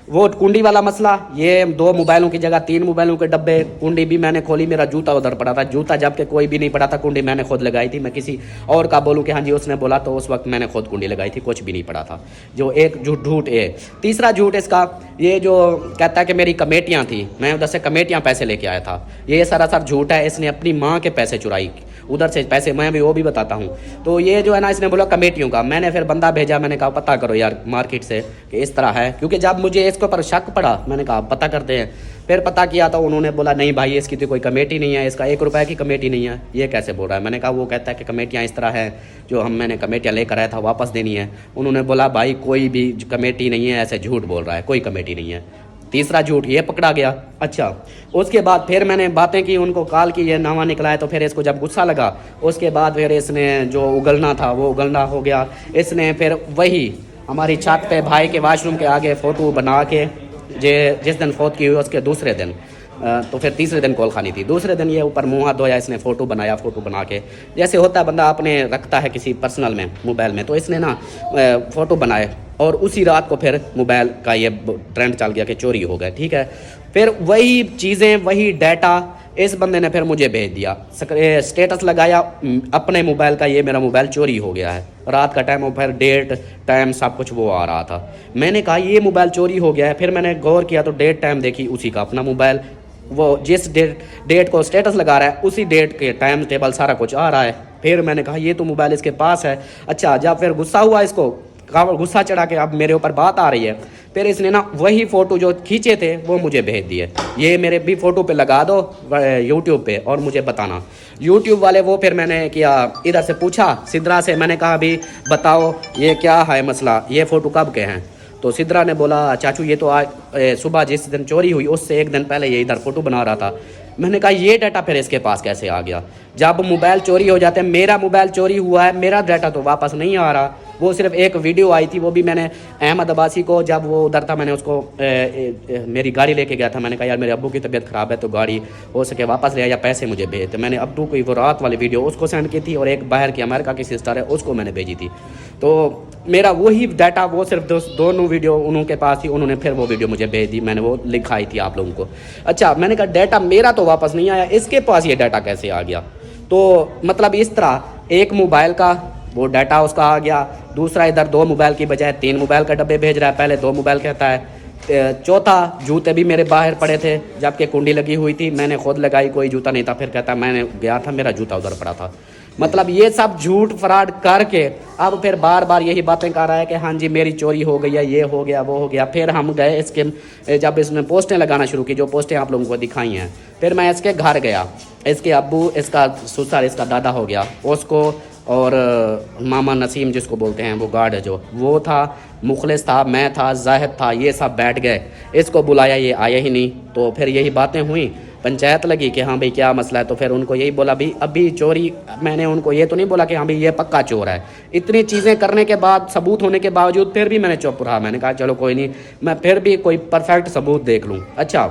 वो कुंडी वाला मसला, ये 2 मोबाइलों की जगह 3 मोबाइलों के डब्बे, कुंडी भी मैंने खोली, मेरा जूता उधर पड़ा था, जूता जबकि कोई भी नहीं पड़ा था, कुंडी मैंने खुद लगाई थी। मैं किसी और का बोलूँ कि हाँ जी उसने बोला, तो उस वक्त मैंने खुद कुंडी लगाई थी, कुछ भी नहीं पड़ा था। जो एक झूठ है। तीसरा झूठ इसका ये जो कहता है कि मेरी कमेटियाँ थी, मैं उधर से कमेटियाँ पैसे लेके आया था, ये सरासर झूठ है। इसने अपनी माँ के पैसे चुराई, उधर से पैसे, मैं भी वो भी बताता हूँ। तो ये जो है ना इसने बोला कमेटियों का, मैंने फिर बंदा भेजा, मैंने कहा पता करो यार मार्केट से कि इस तरह है, क्योंकि जब मुझे इसके ऊपर शक पड़ा मैंने कहा पता करते हैं। फिर पता किया तो उन्होंने बोला नहीं भाई इसकी तो कोई कमेटी नहीं है, इसका 1 रुपये की कमेटी नहीं है। ये कैसे बोल रहा है? मैंने कहा वो कहता है कि कमेटियाँ इस तरह है, जो मैंने कमेटियाँ लेकर आया था वापस देनी है। उन्होंने बोला भाई कोई भी कमेटी नहीं है, ऐसे झूठ बोल रहा है, कोई कमेटी नहीं है। तीसरा झूठ ये पकड़ा गया। अच्छा, उसके बाद फिर मैंने बातें की, उनको कॉल की, ये नामा निकला है। तो फिर इसको जब गुस्सा लगा उसके बाद फिर इसने जो उगलना था वो उगलना हो गया। इसने फिर वही हमारी छत पे भाई के वाशरूम के आगे फ़ोटो बना के, जिस दिन फौत की हुई उसके दूसरे दिन, तो फिर तीसरे दिन कोलखानी थी, दूसरे दिन ये ऊपर मुँह हाथ धोया, इसने फ़ोटो बनाया। फ़ोटो बना के जैसे होता है बंदा अपने रखता है किसी पर्सनल में मोबाइल में, तो इसने ना फ़ोटो बनाए और उसी रात को फिर मोबाइल का ये ट्रेंड चल गया कि चोरी हो गए। ठीक है, फिर वही चीज़ें वही डाटा इस बंदे ने फिर मुझे भेज दिया, स्टेटस लगाया अपने मोबाइल का, ये मेरा मोबाइल चोरी हो गया है। रात का टाइम और फिर डेट टाइम सब कुछ वो आ रहा था। मैंने कहा ये मोबाइल चोरी हो गया है। फिर मैंने गौर किया तो डेट टाइम देखी, उसी का अपना मोबाइल, वो जिस डेट को स्टेटस लगा रहा है उसी डेट के टाइम टेबल सारा कुछ आ रहा है। फिर मैंने कहा ये तो मोबाइल इसके पास है। अच्छा, जब फिर गुस्सा हुआ इसको गुस्सा चढ़ा के अब मेरे ऊपर बात आ रही है। फिर इसने ना वही फ़ोटो जो खींचे थे वो मुझे भेज दिए, ये मेरे भी फ़ोटो पे लगा दो यूट्यूब पे और मुझे बताना। यूट्यूब वाले वो फिर मैंने किया, इधर से पूछा सिद्रा से, मैंने कहा अभी बताओ ये क्या है मसला, ये फ़ोटो कब के हैं? तो सिद्रा ने बोला चाचू ये तो आज सुबह जिस दिन चोरी हुई उससे एक दिन पहले ये इधर फ़ोटो बना रहा था। मैंने कहा ये डाटा फिर इसके पास कैसे आ गया? जब मोबाइल चोरी हो जाते हैं, मेरा मोबाइल चोरी हुआ है, मेरा डाटा तो वापस नहीं आ रहा। वो सिर्फ एक वीडियो आई थी, वो भी मैंने अहमद अब्बासी को, जब वो उधर था मैंने उसको मेरी गाड़ी लेके गया था, मैंने कहा यार मेरे अब्बू की तबीयत ख़राब है तो गाड़ी हो सके वापस ले आ या पैसे मुझे भेज। तो मैंने अब्बू को वो रात वाली वीडियो उसको सेंड की थी और एक बाहर की अमेरिका की सिस्टर है उसको मैंने भेजी थी। तो मेरा वही डाटा वो सिर्फ दोनों वीडियो उनके पास थी, उन्होंने फिर वो वीडियो मुझे भेज दी, मैंने वो लिखाई थी आप लोगों को। अच्छा, मैंने कहा डाटा मेरा तो वापस नहीं आया, इसके पास ये डाटा कैसे आ गया? तो मतलब इस तरह एक मोबाइल का वो डाटा उसका आ गया, दूसरा इधर 2 मोबाइल की बजाय 3 मोबाइल का डब्बे भेज रहा है, पहले 2 मोबाइल कहता है। चौथा, जूते भी मेरे बाहर पड़े थे जबकि कुंडी लगी हुई थी, मैंने खुद लगाई, कोई जूता नहीं था, फिर कहता मैंने गया था मेरा जूता उधर पड़ा था। मतलब ये सब झूठ फ्रॉड करके अब फिर बार बार यही बातें कर रहा है कि हाँ जी मेरी चोरी हो गई है, ये हो गया वो हो गया। फिर हम गए इसके, जब इसने पोस्टें लगाना शुरू की, जो पोस्टें आप लोगों को दिखाई हैं, फिर मैं इसके घर गया, इसके अब्बू, इसका ससुर, इसका दादा हो गया, उसको और मामा नसीम जिसको बोलते हैं वो गार्ड है जो, वो था, मुखलिस था, मैं था, जाहिद था, ये सब बैठ गए। इसको बुलाया, ये आया ही नहीं। तो फिर यही बातें हुई, पंचायत लगी कि हाँ भाई क्या मसला है। तो फिर उनको यही बोला भाई अभी चोरी, मैंने उनको ये तो नहीं बोला कि हाँ भाई ये पक्का चोर है। इतनी चीज़ें करने के बाद, सबूत होने के बावजूद फिर भी मैंने चुप रहा। मैंने कहा चलो कोई नहीं, मैं फिर भी कोई परफेक्ट सबूत देख लूँ। अच्छा,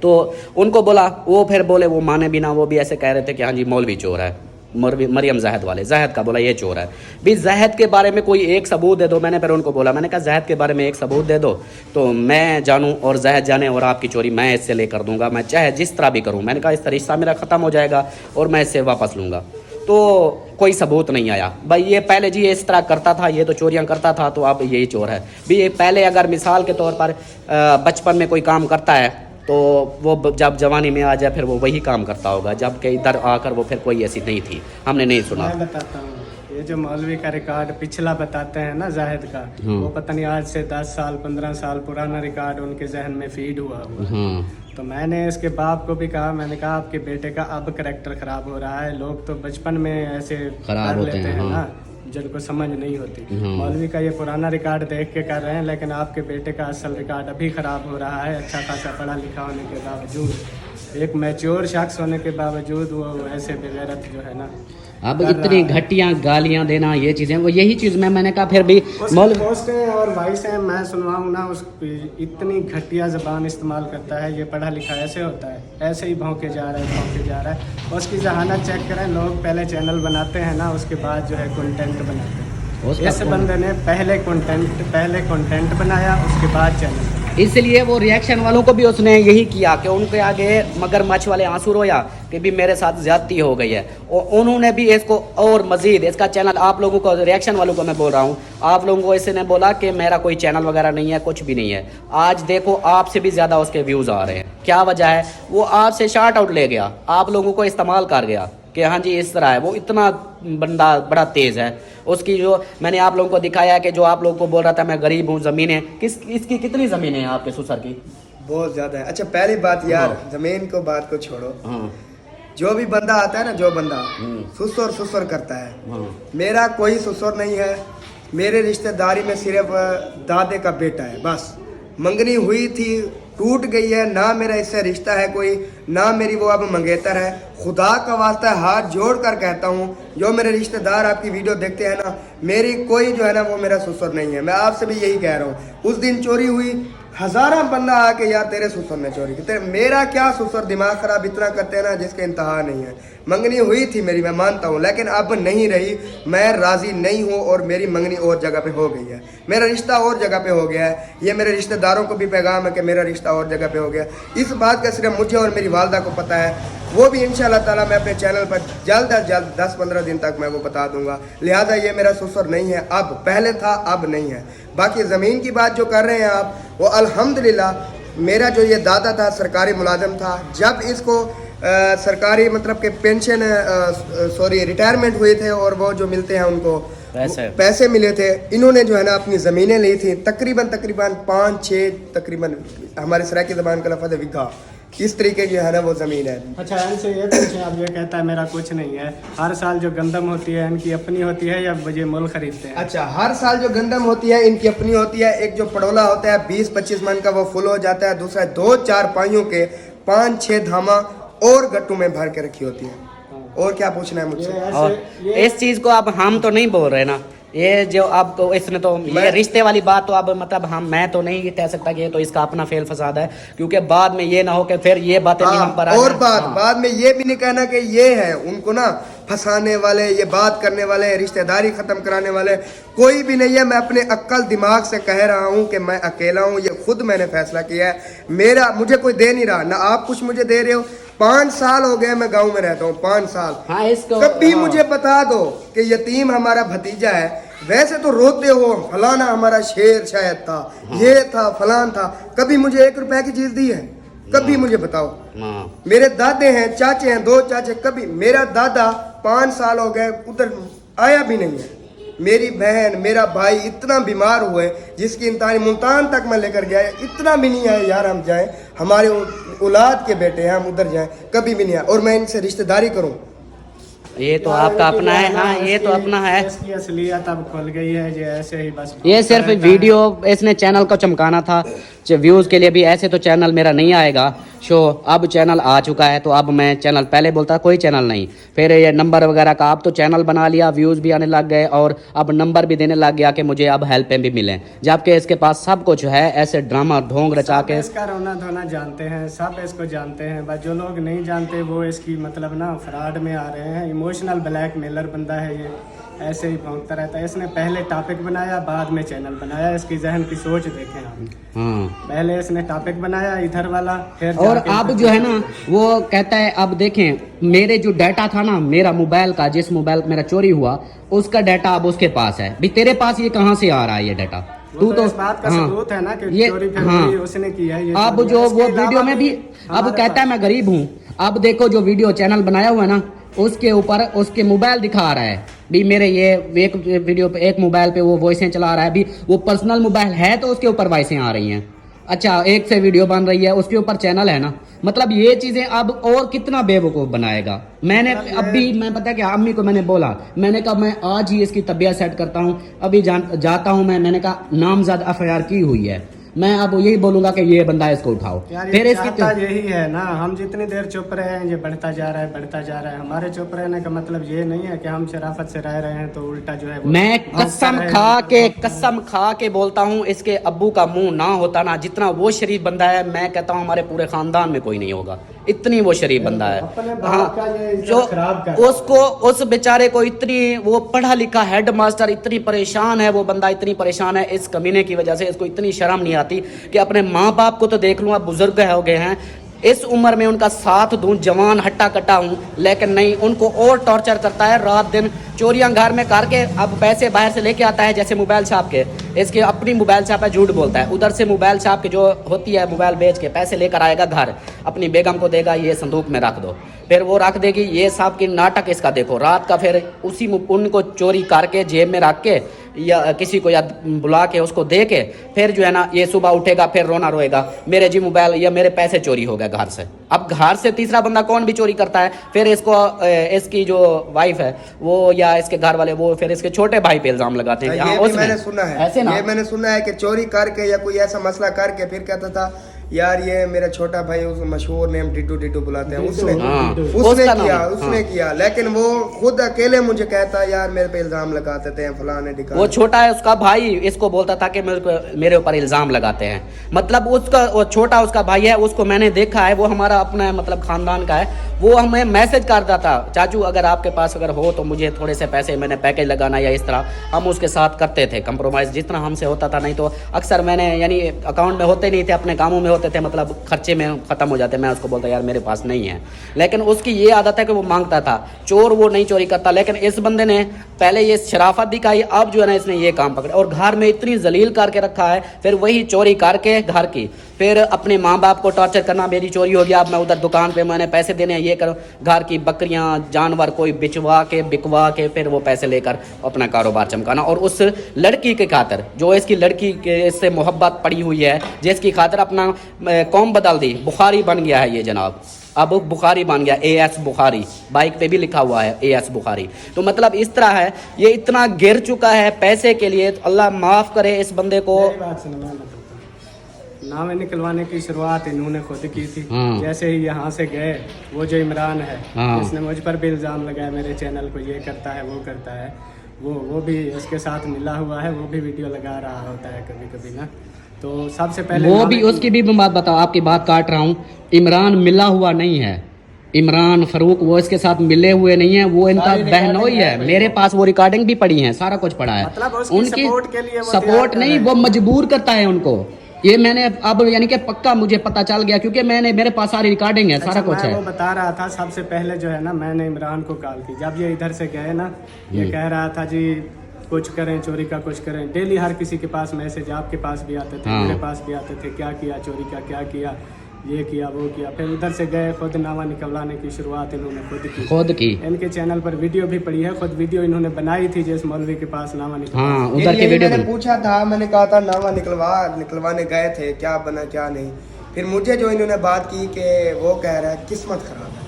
तो उनको बोला, वो फिर बोले, वो माने बिना, वो भी ऐसे कह रहे थे कि हाँ जी मौलवी चोर है, मरियम जाहिद वाले, जाहिद का बोला ये चोर है। भी जाहिद के बारे में कोई एक सबूत दे दो। मैंने फिर उनको बोला, मैंने कहा जाहिद के बारे में एक सबूत दे दो तो मैं जानूं और जाहिद जाने और आपकी चोरी मैं इससे लेकर दूंगा, मैं चाहे जिस तरह भी करूं। मैंने कहा इस रिश्ता मेरा ख़त्म हो जाएगा और मैं इससे वापस लूँगा। तो कोई सबूत नहीं आया। भाई ये पहले जी इस तरह करता था, ये तो चोरियाँ करता था, तो अब यही चोर है। भी ये पहले अगर मिसाल के तौर पर बचपन में कोई काम करता है तो वो जब जवानी में आ जाए फिर वो वही काम करता होगा, जबकि इधर आकर वो फिर कोई ऐसी नहीं थी, हमने नहीं सुना। मैं बताता हूँ, ये जो मौलवी का रिकॉर्ड पिछला बताते हैं ना जाहिद का, वो पता नहीं आज से 10 साल 15 साल पुराना रिकॉर्ड उनके जहन में फीड हुआ। तो मैंने इसके बाप को भी कहा, मैंने कहा आपके बेटे का अब करैक्टर खराब हो रहा है। लोग तो बचपन में ऐसे कर लेते हैं ना, जिनको समझ नहीं होती। मौलवी का ये पुराना रिकॉर्ड देख के कर रहे हैं, लेकिन आपके बेटे का असल रिकॉर्ड अभी ख़राब हो रहा है। अच्छा खासा पढ़ा लिखा होने के बावजूद, एक मैच्योर शख्स होने के बावजूद वो ऐसे बेगैरत जो है ना, अब इतनी घटिया गालियां देना, ये चीज़ें, वो यही चीज़ मैंने कहा फिर भी पोस्टें और वॉइस हैं मैं सुनवाऊँ ना, उस इतनी घटिया ज़बान इस्तेमाल करता है। ये पढ़ा लिखा ऐसे होता है, ऐसे ही भौंके जा रहा है। उसकी जहानत चेक करें, लोग पहले चैनल बनाते हैं ना, उसके बाद जो है कंटेंट बनाते हैं। इस बंदे ने पहले कंटेंट बनाया, उसके बाद चैनल। इसलिए वो रिएक्शन वालों को भी उसने यही किया कि उनके आगे मगरमच्छ वाले आंसू रोया कि भी मेरे साथ ज्यादती हो गई है। और उन्होंने भी इसको और मजीद इसका चैनल, आप लोगों को, रिएक्शन वालों को मैं बोल रहा हूँ, आप लोगों को इसने बोला कि मेरा कोई चैनल वगैरह नहीं है, कुछ भी नहीं है। आज देखो आपसे भी ज़्यादा उसके व्यूज़ आ रहे हैं। क्या वजह है? वो आपसे शार्ट आउट ले गया, आप लोगों को इस्तेमाल कर गया कि हाँ जी इस तरह है। वो इतना बंदा बड़ा तेज़ है। उसकी जो मैंने आप लोगों को दिखाया कि जो आप लोगों को बोल रहा था मैं गरीब हूँ, ज़मीनें इसकी कितनी ज़मीनें हैं आपके ससुर की? बहुत ज़्यादा है। अच्छा पहली बात यार, ज़मीन को बात को छोड़ो, जो भी बंदा आता है ना, जो बंदा ससुर करता है, मेरा कोई ससुर नहीं है। मेरे रिश्तेदारी में सिर्फ दादे का बेटा है, बस। मंगनी हुई थी, टूट गई है, ना मेरा इससे रिश्ता है कोई, ना मेरी वो अब मंगेतर है। खुदा का वास्ता हाथ जोड़ कर कहता हूँ, जो मेरे रिश्तेदार आपकी वीडियो देखते हैं ना, मेरी कोई जो है ना वो मेरा ससुर नहीं है। मैं आपसे भी यही कह रहा हूँ। उस दिन चोरी हुई, हजारों बंदा आके यार तेरे ससुर ने चोरी की, मेरा क्या ससुर दिमाग खराब इतना करते हैं ना जिसके इंतहा नहीं है। मंगनी हुई थी मेरी, मैं मानता हूँ, लेकिन अब नहीं रही। मैं राजी नहीं हूँ और मेरी मंगनी और जगह पे हो गई है, मेरा रिश्ता और जगह पे हो गया है। ये मेरे रिश्तेदारों को भी पैगाम है कि मेरा रिश्ता और जगह पे हो गया। इस बात का सिर्फ मुझे और मेरी वालदा को पता है, वो भी इंशाल्लाह ताला मैं अपने चैनल पर जल्द अज जल्द 10-15 दिन तक मैं वो बता दूंगा। लिहाजा ये मेरा ससुर नहीं है, अब पहले था अब नहीं है। बाकी ज़मीन की बात जो कर रहे हैं आप, वो अल्हम्दुलिल्लाह मेरा जो ये दादा था सरकारी मुलाजिम था। जब इसको सरकारी मतलब के पेंशन सॉरी रिटायरमेंट हुए थे और वो जो मिलते हैं उनको पैसे मिले थे। इन्होंने जो है ना अपनी ज़मीनें ली थी तकरीबन 5-6 तकरीबन हमारे सराइकी ज़बान का लफ्ज़ है विघा, इस तरीके की है ना वो ज़मीन है। अच्छा इनसे ये पूछें, अब ये कहता है मेरा कुछ नहीं है, हर साल जो गंदम होती है इनकी अपनी होती है या ये मोल खरीदते हैं? अच्छा, हर साल जो गंदम होती है इनकी अपनी होती है। एक जो पड़ोला होता है 20-25 मन का वो फुल हो जाता है, दूसरा 2-4 पाइयों के 5-6 धामा और गट्टू में भर के रखी होती है। और क्या पूछना है मुझसे? और इस चीज को अब हम तो नहीं बोल रहे ना, ये जो आपको इसने तो ये रिश्ते वाली बात तो अब मतलब हम मैं तो नहीं कह सकता कि ये तो इसका अपना फेल फसाद है, क्योंकि बाद में ये ना हो कि फिर ये बातें भी हम पर आ और जाएं। बाद में ये भी नहीं कहना कि ये है उनको ना फंसाने वाले, ये बात करने वाले, रिश्तेदारी खत्म कराने वाले कोई भी नहीं है। मैं अपने अक्ल दिमाग से कह रहा हूँ कि मैं अकेला हूँ, ये खुद मैंने फैसला किया है। मुझे कोई दे नहीं रहा, ना आप कुछ मुझे दे रहे हो। 5 साल हो गए मैं गाँव में रहता हूँ, 5 साल। हाँ, इसको कभी मुझे बता दो कि यतीम हमारा भतीजा है, वैसे तो रोते हो फलाना हमारा शेर शायद था, ये था फलान था, कभी मुझे 1 रुपए की चीज दी है? कभी मुझे बताओ। मेरे दादे हैं, चाचे हैं, 2 चाचे, कभी मेरा दादा 5 साल हो गए उधर आया भी नहीं है। मेरी बहन मेरा भाई इतना बीमार हुए जिसकी इंतहाई मुल्तान तक मैं लेकर गया, इतना भी नहीं आया यार हम जाएं, हमारे औलाद के बेटे हैं हम उधर जाएं, कभी भी नहीं आया। और मैं इनसे रिश्तेदारी करूं, ये तो आपका अपना है। हाँ, ये तो अपना है। इसकी असलियत अब खुल गई है, ये ऐसे ही बस ये सिर्फ वीडियो इसने चैनल को चमकाना था व्यूज के लिए भी, ऐसे तो चैनल मेरा नहीं आएगा शो। अब चैनल आ चुका है तो अब मैं चैनल, पहले बोलता कोई चैनल नहीं, फिर ये नंबर वगैरह का, अब तो चैनल बना लिया, व्यूज भी आने लग गए और अब नंबर भी देने लग गया कि मुझे अब हेल्पें भी मिलें, जबकि इसके पास सब कुछ है। ऐसे ड्रामा ढोंग रचा के इसका रोना धोना जानते हैं, सब इसको जानते हैं, बस जो लोग नहीं जानते वो इसकी मतलब ना फ्रॉड में आ रहे हैं। इमोशनल ब्लैकमेलर बंदा है ये, ऐसे ही भौंकता रहता है। इसने पहले टॉपिक बनाया, बाद में चैनल बनाया। इसकी जहन की सोच देखें आप। पहले इसने टॉपिक बनाया इधर वाला, फिर और अब जो है ना वो कहता है, अब देखें मेरे जो डाटा था ना मेरा मोबाइल का, जिस मोबाइल मेरा चोरी हुआ उसका डाटा अब उसके पास है। भी तेरे पास ये कहाँ से आ रहा है ये डाटा? तू तो इस बात का सबूत है ना कि चोरी फिर उसने किया है ये। अब जो वो वीडियो में भी अब कहता है मैं गरीब हूँ। अब देखो जो वीडियो चैनल बनाया हुआ है ना उसके ऊपर उसके मोबाइल दिखा रहा है भी मेरे ये एक वीडियो पे एक मोबाइल पे वो वॉइसें चला रहा है। भी वो पर्सनल मोबाइल है तो उसके ऊपर वॉइसें आ रही हैं। अच्छा, एक से वीडियो बन रही है उसके ऊपर चैनल है ना, मतलब ये चीजें अब और कितना बेवकूफ बनाएगा। मैंने अभी मैं पता है कि अम्मी को मैंने बोला, मैंने कहा मैं आज ही इसकी तबीयत सेट करता हूँ, अभी जाता हूँ मैंने कहा नामजद FIR की हुई है, मैं अब यही बोलूंगा कि ये बंदा इसको उठाओ। फिर इसकी यही है ना, हम जितनी देर चुप रहे हैं ये बढ़ता जा रहा है, बढ़ता जा रहा है। हमारे चुप रहने का मतलब ये नहीं है कि हम शराफत से रह रहे हैं तो उल्टा जो है मैं कसम खा के बोलता हूँ, इसके अब्बू का मुंह ना होता ना, जितना वो शरीफ बंदा है, मैं कहता हूँ हमारे पूरे खानदान में कोई नहीं होगा, इतनी वो शरीफ बंदा है। हाँ, जो उसको उस बेचारे को इतनी वो पढ़ा लिखा हेड मास्टर इतनी परेशान है, वो बंदा इतनी परेशान है इस कमीने की वजह से, इसको इतनी शर्म नहीं आती कि अपने माँ बाप को तो देख लूँ, अब बुजुर्ग हो गए हैं, इस उम्र में उनका साथ दूं, जवान हट्टा कट्टा हूँ, लेकिन नहीं, उनको और टॉर्चर करता है, रात दिन चोरियां घर में करके अब पैसे बाहर से लेके आता है, जैसे मोबाइल छाप के, इसकी अपनी मोबाइल छाप है, झूठ बोलता है, उधर से मोबाइल छाप के जो होती है मोबाइल बेच के पैसे लेकर आएगा घर, अपनी बेगम को देगा ये संदूक में रख दो, फिर वो रख देगी। ये सब की नाटक इसका देखो, रात का फिर उसी उनको चोरी करके जेब में रख के या किसी को या बुला के उसको दे के फिर जो है ना ये सुबह उठेगा फिर रोना रोएगा मेरे जी मोबाइल या मेरे पैसे चोरी हो गए घर से। अब घर से तीसरा बंदा कौन भी चोरी करता है, फिर इसको इसकी जो वाइफ है वो या इसके घर वाले वो फिर इसके छोटे भाई पे इल्जाम लगाते हैं। ये भी मैंने सुना है, ऐसे ना, ये मैंने सुना है कि चोरी करके या कोई ऐसा मसला करके फिर कहता था यार ये मेरा छोटा भाई, उस मशहूर नेम टिटू बुलाते हैं, उसने किया, लेकिन वो खुद अकेले मुझे कहता यार मेरे पे इल्जाम लगाते थे फलाने ढिकाने। वो छोटा है उसका भाई इसको बोलता था कि मेरे ऊपर इल्जाम लगाते हैं, मतलब उसका वो छोटा उसका भाई है, उसको मैंने देखा है, वो हमारा अपना मतलब खानदान का है, वो हमें मैसेज करता था चाचू अगर आपके पास अगर हो तो मुझे थोड़े से पैसे मैंने पैकेज लगाना या इस तरह, हम उसके साथ करते थे कंप्रोमाइज जितना हमसे होता था, नहीं तो अक्सर मैंने यानी अकाउंट में होते नहीं थे, अपने कामों में होते होते थे, मतलब खर्चे में ख़त्म हो जाते, मैं उसको बोलता यार मेरे पास नहीं है, लेकिन उसकी ये आदत है कि वो मांगता था। चोर वो नहीं चोरी करता, लेकिन इस बंदे ने पहले ये शराफत दिखाई, अब जो है ना इसने ये काम पकड़ा और घर में इतनी जलील करके रखा है, फिर वही चोरी करके घर की, फिर अपने माँ बाप को टॉर्चर करना, मेरी चोरी हो गया, अब मैं उधर दुकान पे मैंने पैसे देने हैं, ये करो, घर की बकरियां जानवर कोई बिकवा के फिर वो पैसे लेकर अपना कारोबार चमकाना। और उस लड़की के खातिर, जो इसकी लड़की के से मोहब्बत पड़ी हुई है, जिसकी खातिर अपना कौम बदल दी, बुखारी बन गया है ये जनाब, अब बुखारी बन गया, AS बुखारी, बाइक पे भी लिखा हुआ है AS बुखारी। तो मतलब इस तरह है, ये इतना गिर चुका है पैसे के लिए, तो अल्लाह माफ़ करे इस बंदे को। मेरी बात सुनो, मैं बताता हूँ। नामे निकलवाने की शुरुआत इन्होंने खुद की थी। जैसे ही यहाँ से गए, वो जो इमरान है, इसने मुझ पर भी इल्ज़ाम लगाया, मेरे चैनल को ये करता है वो करता है, वो भी उसके साथ मिला हुआ है, वो भी वीडियो लगा रहा होता है कभी कभी ना। तो सबसे पहले वो भी, उसकी भी मैं बात बताओ, आपकी बात काट रहा हूँ, इमरान मिला हुआ नहीं है, इमरान फारूक वो इसके साथ मिले हुए नहीं है, वो इनका बहनोई है, मेरे पास वो रिकॉर्डिंग भी पड़ी है, सारा कुछ पड़ा है, मतलब उसकी उनकी सपोर्ट के लिए वो सपोर्ट नहीं, वो मजबूर करता है उनको, ये मैंने अब यानी कि पक्का मुझे पता चल गया, क्योंकि मेरे पास सारी रिकॉर्डिंग है, सारा कुछ है। वो बता रहा था सबसे पहले जो है ना, मैंने इमरान को कॉल की, जब ये इधर से गए ना, ये कह रहा था जी कुछ करें, चोरी का कुछ करें, डेली हर किसी के पास मैसेज, आपके पास भी आते थे, मेरे पास भी आते थे, क्या किया चोरी का, क्या किया, ये किया वो किया। फिर उधर से गए, खुद नावा निकलवाने की शुरुआत इन्होंने खुद की। इनके चैनल पर वीडियो भी पड़ी है, खुद वीडियो इन्होंने बनाई थी, जिस मौलवी के पास नावा निकलवा, उधर की वीडियो मैंने पूछा था, मैंने कहा था नावा निकलवाने गए थे, क्या बना क्या नहीं। फिर मुझे जो इन्होंने बात की कि वो कह रहा है किस्मत खराब है,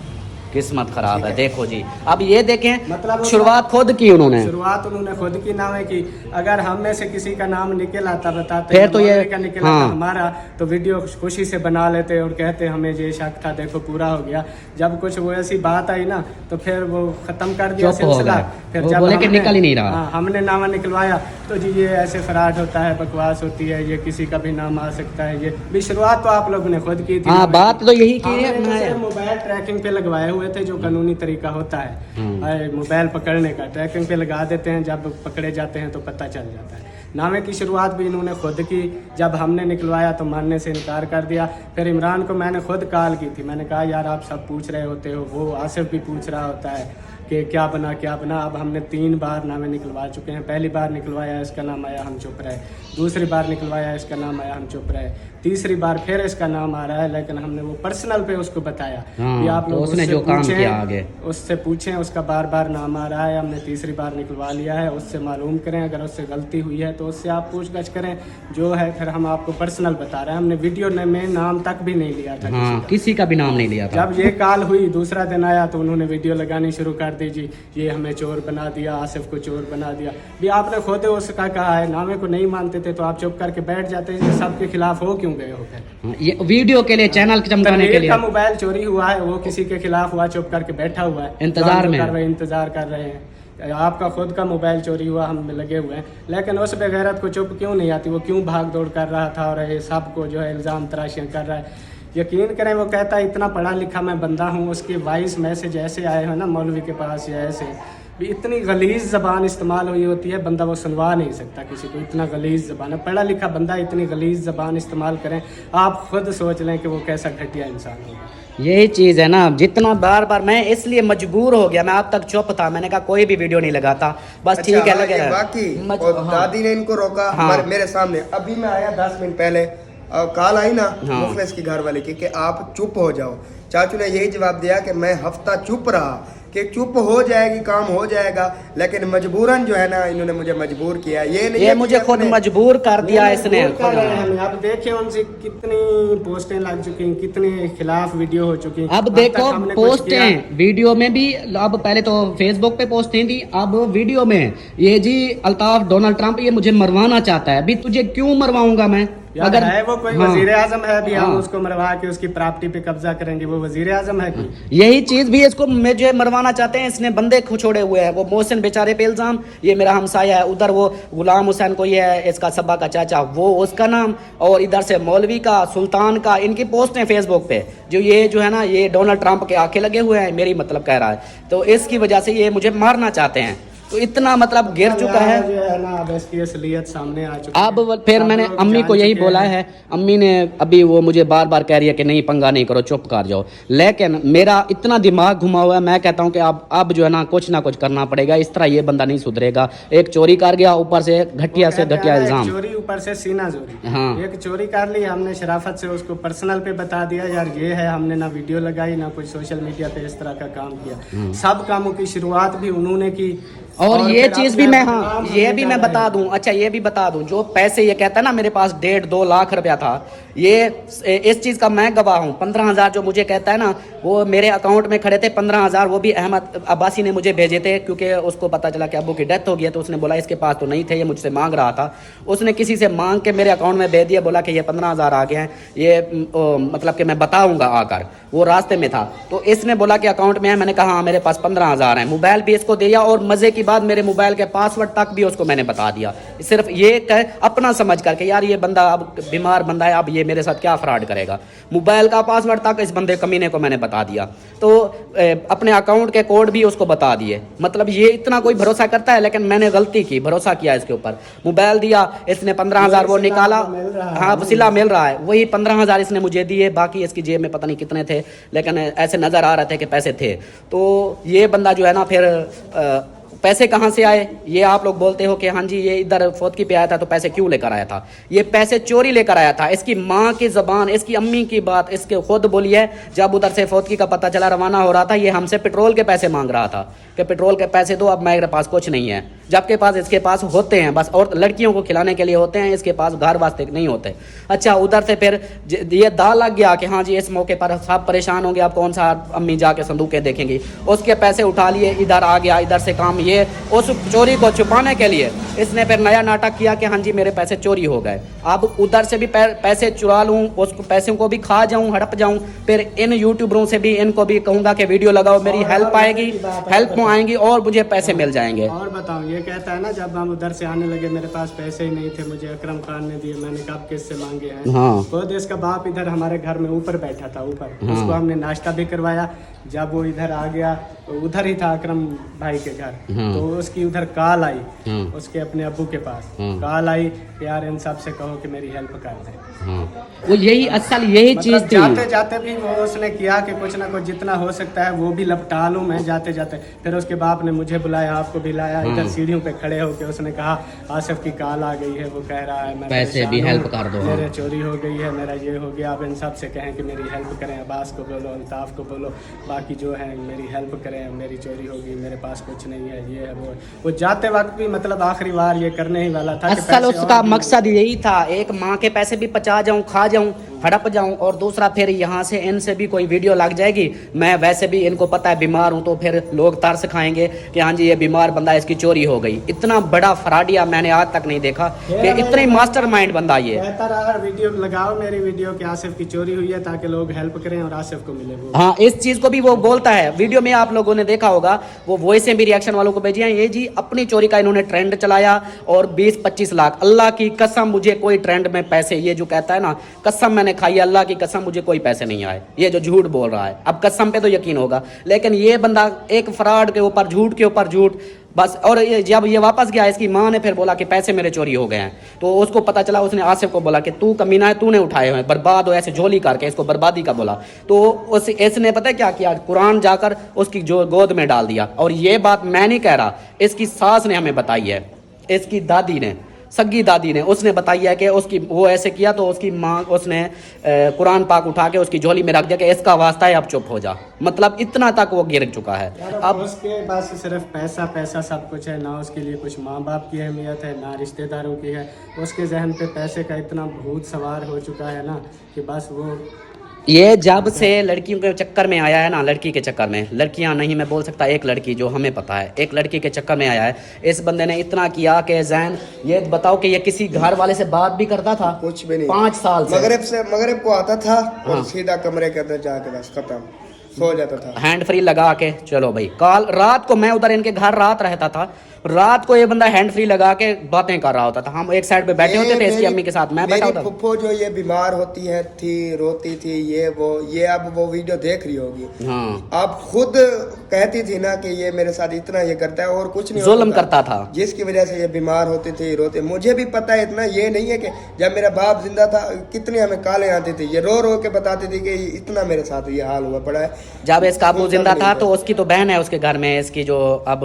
किस्मत खराब है। देखो जी, अब ये देखें, मतलब शुरुआत खुद की उन्होंने खुद की नाम है कि अगर हम में से किसी का नाम निकल आता बताते फिर तो ये का निकल आता हमारा, तो वीडियो खुशी से बना लेते और कहते हमें ये शक था, देखो पूरा हो गया। जब कुछ वो ऐसी बात आई ना, तो फिर वो खत्म कर दिया सिलसिला। फिर जब बोले कि निकल ही नहीं रहा, हमने नामा निकलवाया तो जी ये ऐसे फराड होता है, बकवास होती है, ये किसी का भी नाम आ सकता है। ये भी शुरुआत तो आप लोगों ने खुद की थी। बात तो यही की है, मोबाइल ट्रैकिंग पे लगवाए हुए थे, जो कानूनी तरीका होता है मोबाइल पकड़ने का, ट्रैकिंग पे लगा देते हैं, जब पकड़े जाते हैं तो पता चल जाता है। नामे की शुरुआत भी इन्होंने खुद की, जब हमने निकलवाया तो मानने से इनकार कर दिया। फिर इमरान को मैंने खुद कॉल की थी, मैंने कहा यार आप सब पूछ रहे होते हो, वो आसिफ भी पूछ रहा होता है कि क्या बना क्या बना। अब हमने 3 बार नामे निकलवा चुके हैं। पहली बार निकलवाया, इसका नाम आया, हम चुप रहे। दूसरी बार निकलवाया, इसका नाम आया, हम चुप रहे। तीसरी बार फिर इसका नाम आ रहा है, लेकिन हमने वो पर्सनल पे उसको बताया कि आप लोग उसने जो काम किया आगे उससे पूछें, उसका बार बार नाम आ रहा है, हमने तीसरी बार निकलवा लिया है, उससे मालूम करें, अगर उससे गलती हुई है तो उससे आप पूछताछ करें, जो है फिर हम आपको पर्सनल बता रहे हैं। हमने वीडियो में नाम तक भी नहीं लिया था, किसी का भी नाम नहीं लिया था। जब ये कॉल हुई, दूसरा दिन आया तो उन्होंने वीडियो लगानी शुरू कर दी, जी ये हमें चोर बना दिया, आसिफ को चोर बना दिया। भी आपने खुद उसका कहा है, नामे को नहीं मानते थे तो आप चुप करके बैठ जाते, सबके खिलाफ हो क्यों गए हो? ये वीडियो के लिए, चैनल चमकाने के लिए। का मोबाइल चोरी हुआ है, वो किसी के खिलाफ हुआ, चुप करके बैठा हुआ है, इंतजार कर रहे हैं। आपका खुद का मोबाइल चोरी हुआ, हम लगे हुए हैं, लेकिन उस बेगैरत को चुप क्यों नहीं आती? वो क्यों भाग दौड़ कर रहा था और ये सबको जो है इल्ज़ाम तराशियाँ कर रहा है। यकीन करें, वो कहता है इतना पढ़ा लिखा मैं बंदा हूँ, उसके वॉइस मैसेज ऐसे आए हैं ना मौलवी के पास, या ऐसे भी इतनी गलीज़ ज़बान इस्तेमाल हुई होती है, बंदा वो सुनवा नहीं सकता किसी को, इतना गलीज़ ज़बान है। पढ़ा लिखा बंदा इतनी गलीज़ ज़बान इस्तेमाल करें, आप खुद सोच लें कि वो कैसा घटिया इंसान होगा। यही चीज़ है ना, जितना बार बार मैं इसलिए मजबूर हो गया, मैं अब तक चुप था, मैंने कहा कोई भी वीडियो नहीं लगाता, बस ठीक है लगे बाकी दादी ने इनको रोका मेरे सामने। अभी मैं आया 10 मिनट पहले, कॉल आई ना मुखलिस की घर वाले की कि आप चुप हो जाओ। चाचू ने यही जवाब दिया कि मैं हफ्ता चुप रहा कि चुप हो जाएगी, काम हो जाएगा, लेकिन मजबूरन जो है ना इन्होंने मुझे मजबूर किया। ये मुझे खुद मजबूर कर दिया इसने। अब देखिए उनसे कितनी पोस्टें लग चुकी, कितने खिलाफ वीडियो हो चुकी। अब देखो पोस्टें, वीडियो में भी, अब पहले तो फेसबुक पे पोस्टें थी, अब वीडियो में ये जी अल्ताफ डोनाल्ड ट्रंप ये मुझे मरवाना चाहता है। अभी तुझे क्यों मरवाऊंगा मैं? अगर है वो कोई वजीर आजम है, भी हम उसको मरवा के उसकी प्रॉपर्टी पे कब्जा करेंगे, वो वजीर आजम है कि? यही चीज भी इसको मुझे मरवाना चाहते हैं। इसने बंदे छोड़े हुए हैं, वो मोहसिन बेचारे पे इल्जाम, ये मेरा हमसाया है, उधर वो गुलाम हुसैन को ये है, इसका सब्बा का चाचा, वो उसका नाम, और इधर से मौलवी का, सुल्तान का, इनकी पोस्ट है फेसबुक पे, जो ये जो है ना ये डोनाल्ड ट्रंप के आंखें लगे हुए हैं, मेरी मतलब कह रहा है, तो इसकी वजह से ये मुझे मारना चाहते हैं। तो इतना मतलब गिर चुका है। जो है ना अब इसकी असलियत सामने आ चुकी अब है। फिर सब मैंने लोग अम्मी जान को यही चुके बोला हैं। है, अम्मी ने अभी वो मुझे बार बार कह रही है कि नहीं पंगा नहीं करो, चुप कर जाओ, लेकिन मेरा इतना दिमाग घुमा हुआ है, मैं कहता हूँ कि अब जो है ना कुछ ना कुछ करना पड़ेगा, इस तरह ये बंदा नहीं सुधरेगा। एक चोरी कर गया, ऊपर से घटिया से कहते हैं घटिया ना, एक इल्जाम। चोरी ऊपर से सीना चोरी। हाँ। एक चोरी कर ली हमने शराफत से, उसको पर्सनल पे बता दिया यार ये है, हमने ना वीडियो लगाई ना कुछ सोशल मीडिया पे इस तरह का काम किया। सब कामों की शुरुआत भी उन्होंने की। और ये फिर चीज अपने भी मैं, आप हाँ नाम ये अपने भी मैं डाला बता है। दूं, अच्छा ये भी बता दूं, जो पैसे ये कहता है ना मेरे पास 1.5-2 लाख रुपया था, ये इस चीज का मैं गवाह हूँ। 15,000 जो मुझे कहता है ना, वो मेरे अकाउंट में खड़े थे 15,000, वो भी अहमद अब्बासी ने मुझे भेजे थे, क्योंकि उसको पता चला कि अब्बू की डेथ हो गई है, तो उसने बोला इसके पास तो नहीं थे, ये मुझसे मांग रहा था। उसने किसी से मांग के मेरे अकाउंट में भेज दिया, बोला कि ये 15,000 आ गए हैं, ये मतलब कि मैं बताऊंगा आकर। वो रास्ते में था, तो इसने बोला कि अकाउंट में है, मैंने कहा हाँ मेरे पास 15,000 है। मोबाइल भी इसको दिया, और मजे की बात मेरे मोबाइल के पासवर्ड तक भी उसको मैंने बता दिया, सिर्फ ये अपना समझ करके यार ये बंदा अब बीमार बंदा है, अब ये मेरे साथ क्या फ्रॉड करेगा। मोबाइल का पासवर्ड तक इस बंदे कमीने को मैंने बता दिया, तो अपने अकाउंट के कोड भी उसको बता दिए। मतलब ये इतना कोई भरोसा करता है, लेकिन मैंने गलती की, भरोसा किया इसके ऊपर। मोबाइल दिया इसने, 15,000 वो निकाला, हाँ वसीला मिल रहा है, वही 15,000 इसने मुझे दिए, बाकी इसकी जेब में पता नहीं कितने थे, लेकिन ऐसे नजर आ रहे थे कि पैसे थे। तो ये बंदा जो है ना फिर पैसे कहाँ से आए, ये आप लोग बोलते हो कि हाँ जी ये इधर फौतकी पे आया था तो पैसे क्यों लेकर आया था। ये पैसे चोरी लेकर आया था। इसकी माँ की ज़बान, इसकी अम्मी की बात इसके खुद बोली है, जब उधर से फौतकी का पता चला रवाना हो रहा था, ये हमसे पेट्रोल के पैसे मांग रहा था कि पेट्रोल के पैसे दो, अब मेरे पास कुछ नहीं है, जबकि पास इसके पास होते हैं बस, और लड़कियों को खिलाने के लिए होते हैं, इसके पास घर वास्ते नहीं होते। अच्छा उधर से फिर ये दाल लग गया कि हाँ जी इस मौके पर सब परेशान होंगे, अब कौन सा अम्मी जाके संदूकें देखेंगी, उसके पैसे उठा लिए, इधर आ गया, इधर से काम, ये उस चोरी को छुपाने के लिए इसने फिर नया नाटक किया कि हाँ जी मेरे पैसे चोरी हो गए, अब उधर से भी पैसे चुरा लूँ, उस पैसों को भी खा जाऊँ, हड़प जाऊँ, फिर इन यूट्यूबरों से भी इनको भी कहूँगा कि वीडियो लगाओ, मेरी हेल्प आएगी, हेल्प आएंगी और मुझे पैसे मिल जाएंगे। और बताओ, ये कहता है ना जब हम उधर से आने लगे मेरे पास पैसे ही नहीं थे, मुझे अकरम खान ने दिए, मैंने कब किससे मांगे हैं। हाँ। खुद इसका बाप इधर हमारे घर में ऊपर बैठा था, ऊपर उसको हमने नाश्ता भी करवाया। जब वो इधर आ गया तो उधर ही था अकरम भाई के घर, तो उसकी उधर कॉल आई, उसके अपने अब्बू के पास कॉल आई कि यार इन सब से कहो कि मेरी हेल्प कर दे। वो यही असल यही चीज मतलब थी। जाते जाते भी वो उसने किया कि कुछ ना कुछ जितना हो सकता है वो भी लपटा लूं मैं जाते जाते। फिर उसके बाप ने मुझे बुलाया, आपको भी लाया, इधर सीढ़ियों पे खड़े होकर उसने कहा आसिफ की कॉल आ गई है, वो कह रहा है मैं पैसे भी हेल्प कर दो, मेरे चोरी हो गई है, मेरा ये हो गया, आप इन सब से कहें कि मेरी हेल्प करें, अब्बास को बोलो, अल्ताफ को बोलो, बाकी जो है मेरी हेल्प करें, मेरी चोरी होगी, मेरे पास कुछ नहीं है, ये है वो जाते वक्त भी मतलब आखिरी बार ये करने ही वाला था कि असल पैसे उसका और भी- मकसद यही था, एक माँ के पैसे भी पचा जाऊं, खा जाऊं, हड़प जाऊं, और दूसरा फिर यहाँ से इनसे भी कोई वीडियो लग जाएगी। मैं वैसे भी इनको पता है बीमार हूं, तो फिर लोग तरस खाएंगे कि हाँ जी ये बीमार बंदा, इसकी चोरी हो गई। इतना बड़ा फ्रॉडिया मैंने आज तक नहीं देखा कि इतना ही मास्टरमाइंड बंदा ये। बेहतर है वीडियो लगाओ मेरी वीडियो कि आसिफ की चोरी हुई है, ताकि लोग हेल्प करें और आसिफ को मिले वो। हाँ इस चीज को भी वो बोलता है वीडियो में, आप लोगों ने देखा होगा, वो वॉइसें भी रिएक्शन वालों को भेजी हैं, ये जी अपनी चोरी का इन्होंने ट्रेंड चलाया और 20-25 लाख। अल्लाह की कसम मुझे कोई ट्रेंड में पैसे, ये जो कहता है ना कसम मैंने खाई, अल्लाह की कसम मुझे कोई पैसे नहीं आए, ये जो झूठ बोल रहा है। अब कसम पे तो यकीन होगा, लेकिन ये बंदा एक फ्रॉड के ऊपर झूठ के ऊपर झूठ बस। और ये जब ये वापस गया, इसकी माँ ने फिर बोला कि पैसे मेरे चोरी हो गए हैं, तो उसको पता चला, उसने आसिफ को बोला कि तू कमीना है, तूने उठाए हुए, बर्बाद हो, ऐसे झोली करके इसको बर्बादी का बोला। तो इसने पता है क्या किया, कुरान जाकर उसकी जो गोद में डाल दिया। और ये बात मैं नहीं कह रहा, इसकी सास ने हमें बताई है, इसकी दादी ने, सग्गी दादी ने, उसने बताई है कि उसकी वो ऐसे किया, तो उसकी माँ उसने कुरान पाक उठा के उसकी झोली में रख दिया कि इसका वास्ता है, अब चुप हो जा। मतलब इतना तक वो गिर चुका है। अब उसके पास सिर्फ पैसा पैसा सब कुछ है, ना उसके लिए कुछ माँ बाप की अहमियत है, ना रिश्तेदारों की है। उसके जहन पे पैसे का इतना भूत सवार हो चुका है ना कि बस वो ये जब से लड़कियों के चक्कर में आया है ना, लड़की के चक्कर में, लड़कियां नहीं मैं बोल सकता, एक लड़की जो हमें पता है, एक लड़की के चक्कर में आया है। इस बंदे ने इतना किया कि जैन ये बताओ कि ये किसी घर वाले से बात भी करता था कुछ भी नहीं, 5 साल से। मगरिब को आता था और सीधा कमरे के अंदर जाके बस खत्म, सो जाता था, हैंड फ्री लगा के चलो भाई। कल रात को मैं उधर इनके घर रात रहता था, रात को ये बंदा हैंड फ्री लगा के बातें कर रहा होता था, हम एक साइड पे बैठे होते थे इसकी अम्मी के साथ, मैं बैठा मेरी होता। फुफ्फो जो ये बीमार होती है थी, रोती थी, ये अब वो वीडियो देख रही होगी। हाँ, आप खुद कहती थी ना कि ये मेरे साथ इतना ये करता है और कुछ नहीं जुल्म होता करता था। जिसकी वजह से ये बीमार होते थे, रोते। मुझे भी पता है इतना, ये नहीं है कि जब मेरा बाप जिंदा था कितनी हमें कालें आती थी, ये रो रो के बताती थी कि इतना मेरे साथ ये हाल हुआ पड़ा है। जब इसका अबू सुनता जिंदा नहीं था था। तो उसकी तो बहन है उसके घर में, इसकी जो अब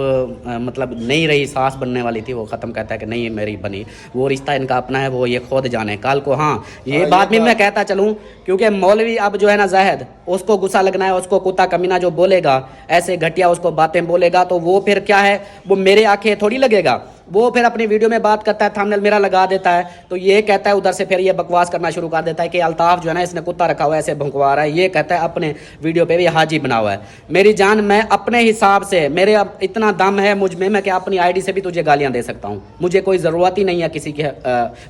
मतलब नहीं रही, सास बनने वाली थी, वो खत्म कहता है कि नहीं मेरी बनी, वो रिश्ता इनका अपना है, वो ये खुद जाने कल को। हाँ, ये बात भी मैं कहता चलूँ, क्योंकि मौलवी अब जो है ना जाहिद, उसको गुस्सा लगना है, उसको कुत्ता कमीना जो बोलेगा, ऐसे घटिया उसको बातें बोलेगा, तो वो फिर क्या है, वो मेरे आंखें थोड़ी लगेगा, वो फिर अपनी वीडियो में बात करता है, थंबनेल मेरा लगा देता है, तो ये कहता है उधर से फिर ये बकवास करना शुरू कर देता है कि अल्ताफ जो है ना इसने कुत्ता रखा हुआ है, ऐसे भुंकवा रहा है, ये कहता है अपने वीडियो पे भी हाजी बना हुआ है। मेरी जान, मैं अपने हिसाब से, मेरे अब इतना दम है मुझ में, मैं क्या अपनी आईडी से भी तुझे गालियां दे सकता हूँ, मुझे कोई ज़रूरत ही नहीं है किसी की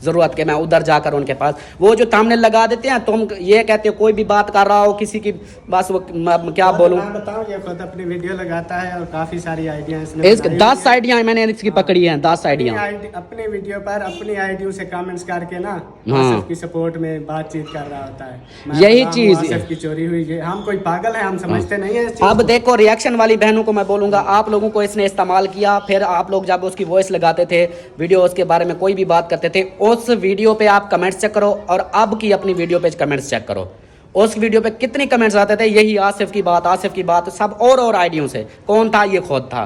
ज़रूरत के मैं उधर जाकर उनके पास। वो जो थंबनेल लगा देते हैं, तुम ये कहते हो कोई भी बात कर रहा हो किसी की, बस वो क्या बोलूँ, मैं बताऊं, ये खुद अपनी वीडियो लगाता है और काफी सारी आइडिया इसने इसके बनाई 10 आइडियाँ मैंने इसकी पकड़ी हैं, 10 आइडियाँ। अपने वीडियो पर अपनी आईडी से कमेंट्स करके ना हाँ। आसिफ की सपोर्ट में बातचीत कर रहा होता है। मैं यही बता रहा हूं, चीज़- आसिफ की चोरी हुई है, हम कोई पागल है, हम समझते नहीं है इस चीज़ अब को। देखो रिएक्शन वाली बहनों को मैं बोलूंगा, आप लोगों को इसने इस्तेमाल किया, फिर आप लोग जब उसकी वॉइस लगाते थे, वीडियो उसके बारे में कोई भी बात करते थे, उस वीडियो पे आप कमेंट्स चेक करो और अब की अपनी वीडियो पे कमेंट्स चेक करो, उस वीडियो पे कितनी कमेंट्स आते थे, यही आसिफ की बात सब और आइडियों से। कौन था? ये खुद था।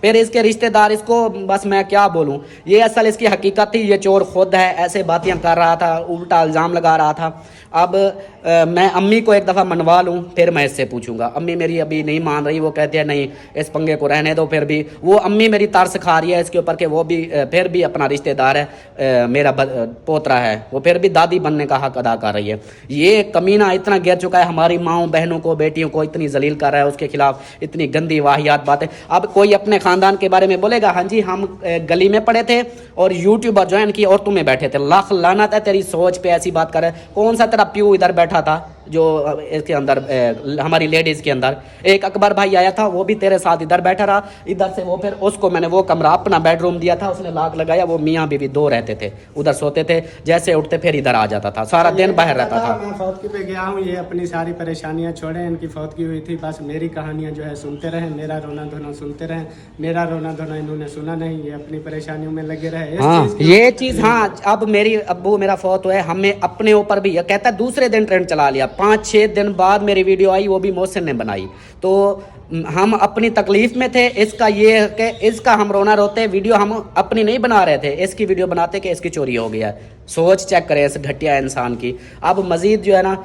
फिर इसके रिश्तेदार, इसको बस मैं क्या बोलूं, ये असल इसकी हकीकत थी, ये चोर खुद है, ऐसे बातें कर रहा था, उल्टा इल्ज़ाम लगा रहा था। अब मैं अम्मी को एक दफ़ा मनवा लूं, फिर मैं इससे पूछूंगा। अम्मी मेरी अभी नहीं मान रही, वो कहती है नहीं इस पंगे को रहने दो, फिर भी वो अम्मी मेरी तरस खा रही है इसके ऊपर कि वो भी फिर भी अपना रिश्तेदार है, मेरा पोतरा है, वो फिर भी दादी बनने का हक अदा कर रही है। ये कमीना इतना गिर चुका है, हमारी माँओं बहनों को, बेटियों को इतनी जलील कर रहा है, उसके खिलाफ इतनी गंदी वाहियात बातें। अब कोई अपने खानदान के बारे में बोलेगा, हाँ जी हम गली में पड़े थे और यूट्यूबर ज्वाइन की और तुम्हें बैठे थे, लाख लानत है तेरी सोच पे, ऐसी बात कर रहे। कौन सा तेरा प्यू इधर बैठा था जो इसके अंदर हमारी लेडीज़ के अंदर? एक अकबर भाई आया था, वो भी तेरे साथ इधर बैठा रहा, इधर से वो फिर उसको मैंने वो कमरा अपना बेडरूम दिया था, उसने लॉक लगाया, वो मियाँ बीवी दो रहते थे, उधर सोते थे, जैसे उठते फिर इधर आ जाता था, सारा दिन बाहर रहता था। मैं फौतगी पे गया हूँ, ये अपनी सारी परेशानियां छोड़े, इनकी फौतगी हुई थी, बस मेरी कहानियां जो है सुनते रहे, मेरा रोना धोना सुनते रहे, मेरा रोना धोना इन्होंने सुना नहीं, ये अपनी परेशानियों में लगे रहे। इस हाँ, चीज़ की- ये चीज़, हाँ, अब मेरी अब्बू मेरा फौत हुआ है, हमें अपने ऊपर भी, कहता है दूसरे दिन ट्रेंड चला लिया, 5-6 दिन बाद मेरी वीडियो आई, वो भी मोहसिन ने बनाई, तो हम अपनी तकलीफ में थे। इसका ये है कि इसका हम रोना रोते, वीडियो हम अपनी नहीं बना रहे थे, इसकी वीडियो बनाते कि इसकी चोरी हो गया। सोच चेक करें इस घटिया इंसान की। अब मज़ीद जो है ना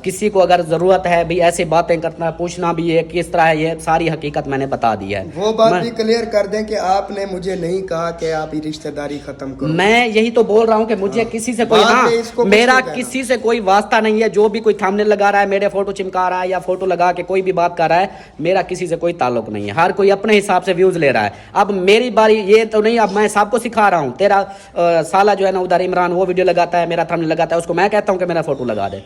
किसी को अगर ज़रूरत है भी ऐसी बातें करना, पूछना भी है किस तरह है, ये सारी हकीकत मैंने बता दी है। वो बात भी क्लियर कर दें कि आपने मुझे नहीं कहा कि आप ये रिश्तेदारी खत्म करो। मैं यही तो बोल रहा हूँ कि मुझे किसी से कोई, बाद हाँ, में इसको कुछ मेरा नहीं कहना। किसी से कोई वास्ता नहीं है। जो भी कोई थंबनेल लगा रहा है, मेरे फोटो चिमका रहा है या फोटो लगा के कोई भी बात कर रहा है, मेरा किसी से कोई ताल्लुक नहीं है। हर कोई अपने हिसाब से व्यूज ले रहा है। अब मेरी बारी ये तो नहीं, अब मैं सबको सिखा रहा हूँ। तेरा साला जो है ना उधर इमरान, वो वीडियो लगाता है, मेरा थंबनेल लगाता है, उसको मैं कहता हूँ कि मेरा फोटो लगा दे।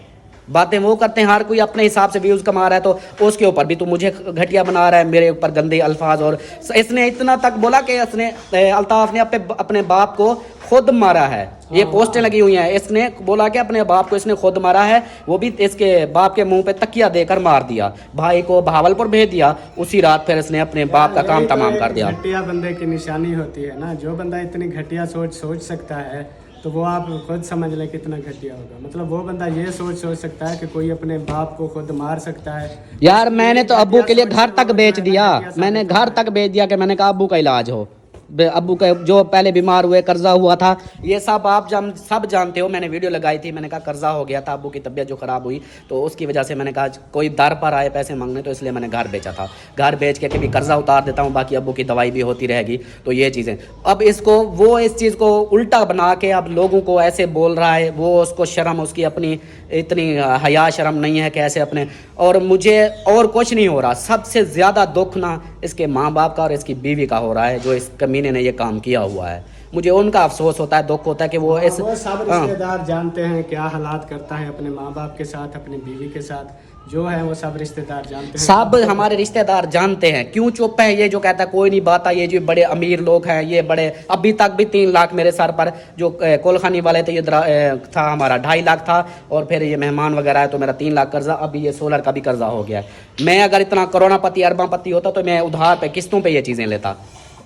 बातें वो करते हैं, हर कोई अपने हिसाब से व्यूज कमा रहा है, तो उसके ऊपर भी तू मुझे घटिया बना रहा है, मेरे ऊपर गंदे अल्फाज। और इसने इतना तक बोला कि इसने अल्ताफ ने अपने बाप को खुद मारा है। ये पोस्टें लगी हुई हैं, इसने बोला कि अपने बाप को इसने खुद मारा है, वो भी इसके बाप के मुंह पे तकिया देकर मार दिया। भाई को भावलपुर भेज दिया, उसी रात फिर इसने अपने बाप का काम तमाम कर दिया। घटिया बंदे की निशानी होती है ना, जो बंदा इतनी घटिया सोच सकता है, तो वो आप खुद समझ लें कितना घटिया होगा। मतलब वो बंदा ये सोच सकता है कि कोई अपने बाप को खुद मार सकता है। यार मैंने तो अब्बू के लिए घर तक बेच दिया, मैंने घर तक बेच दिया कि मैंने कहा अब्बू का इलाज हो। अब्बू का जो पहले बीमार हुए, कर्जा हुआ था, ये सब आप सब जानते हो। मैंने वीडियो लगाई थी, मैंने कहा कर्जा हो गया था, अब्बू की तबीयत जो ख़राब हुई, तो उसकी वजह से मैंने कहा कोई दर पर आए पैसे मांगने, तो इसलिए मैंने घर बेचा था। घर बेच के कभी कर्जा उतार देता हूँ, बाकी अब्बू की दवाई भी होती रहेगी। तो ये चीज़ें, अब इसको वो इस चीज़ को उल्टा बना के अब लोगों को ऐसे बोल रहा है, वो उसको शर्म, उसकी अपनी इतनी हया शर्म नहीं है कि ऐसे अपने। और मुझे और कुछ नहीं हो रहा, सबसे ज़्यादा दुख ना इसके माँ बाप का और इसकी बीवी का हो रहा है, जो इस कमीने ने ये काम किया हुआ है। मुझे उनका अफसोस होता है, दुख होता है कि वो वो सब रिश्तेदार जानते हैं क्या हालात करता है अपने माँ बाप के साथ, अपनी बीवी के साथ। जो है वो सब रिश्तेदार जानते हैं। सब हमारे रिश्तेदार जानते हैं, क्यों चुप है? ये जो कहता है कोई नहीं बात है, ये जो बड़े अमीर लोग हैं, ये बड़े, अभी तक भी 3 लाख मेरे सर पर जो कोलखानी वाले थे, ये था हमारा 2.5 लाख था, और फिर ये मेहमान वगैरह है तो मेरा 3 लाख कर्जा, अभी ये सोलर का भी कर्जा हो गया है। मैं अगर इतना करोड़ापति अरबापति होता तो मैं उधार पे किस्तों पे ये चीज़ें लेता।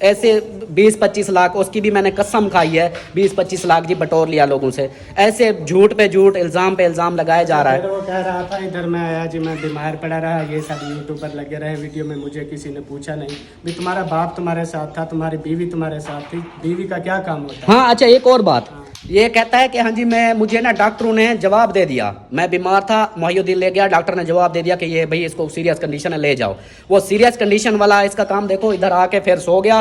ऐसे 20-25 लाख उसकी भी मैंने कसम खाई है, 20-25 लाख जी बटोर लिया लोगों से। ऐसे झूठ पे झूठ, इल्ज़ाम पे इल्ज़ाम लगाया जा रहा है। फिर वो कह रहा था इधर मैं आया जी, मैं बीमार पड़ा रहा, ये सब यूट्यूबर लगे रहे वीडियो में, मुझे किसी ने पूछा नहीं। भी तुम्हारा बाप तुम्हारे साथ था, तुम्हारी बीवी तुम्हारे साथ थी, बीवी का क्या काम होता है? हाँ अच्छा, एक और बात, ये कहता है कि हाँ जी मुझे ना डॉक्टरों ने जवाब दे दिया, मैं बीमार था, मोहिउद्दीन ले गया, डॉक्टर ने जवाब दे दिया कि ये भाई इसको सीरियस कंडीशन है, ले जाओ। वो सीरियस कंडीशन वाला इसका काम देखो, इधर आके फिर सो गया,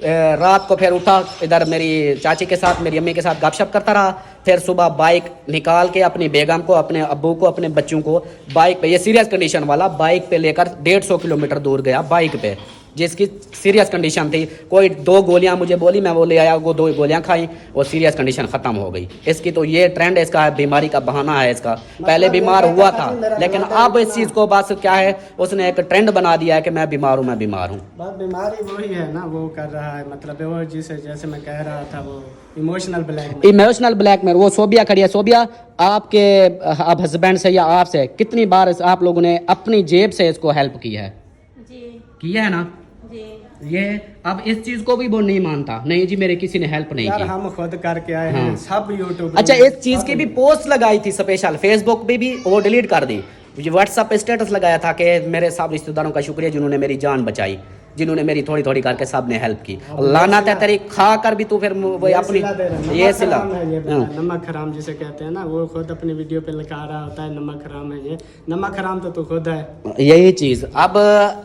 रात को फिर उठा, इधर मेरी चाची के साथ, मेरी अम्मी के साथ गपशप करता रहा, फिर सुबह बाइक निकाल के अपनी बेगम को, अपने अब्बू को, अपने बच्चों को बाइक पे, ये सीरियस कंडीशन वाला बाइक पे लेकर 150 किलोमीटर दूर गया बाइक पे, जिसकी सीरियस कंडीशन थी। कोई 2 गोलियां मुझे बोली, मैं वो ले आया, वो 2 गोलियां खाई, वो सीरियस कंडीशन ख़त्म हो गई। इसकी तो ये ट्रेंड है, इसका बीमारी का बहाना है इसका। पहले बीमार हुआ था, लेकिन अब इस चीज़ को बस क्या है, उसने एक ट्रेंड बना दिया है कि मैं बीमार हूँ, मैं बीमार हूँ। बात बीमारी वही है ना, वो कर रहा है, मतलब वो जिसे जैसे मैं कह रहा था, वो इमोशनल ब्लैकमेल। वो सोबिया खड़ी है, सोबिया आपके अब हस्बैंड से या आपसे कितनी बार आप लोगों ने अपनी जेब से इसको हेल्प की है? जी किया है ना जी। ये अब इस चीज को भी वो नहीं मानता, नहीं जी मेरे किसी ने हेल्प नहीं यार, की। हम खुद करके आए हैं, सब यूट्यूब। अच्छा, इस चीज की भी पोस्ट लगाई थी स्पेशल, फेसबुक पे भी वो डिलीट कर दी। व्हाट्सएप पे स्टेटस लगाया था कि मेरे सब रिश्तेदारों का शुक्रिया जिन्होंने मेरी जान बचाई, जिन्होंने मेरी थोड़ी थोड़ी करके सब ने हेल्प की। लानत है तेरी, खा कर भी तू फिर वो अपनी ये सिला नमक हराम जिसे कहते हैं ना, वो खुद अपनी वीडियो पे लिखा रहा होता है नमक हराम है, ये नमक हराम तो तू खुद है। यही चीज़ अब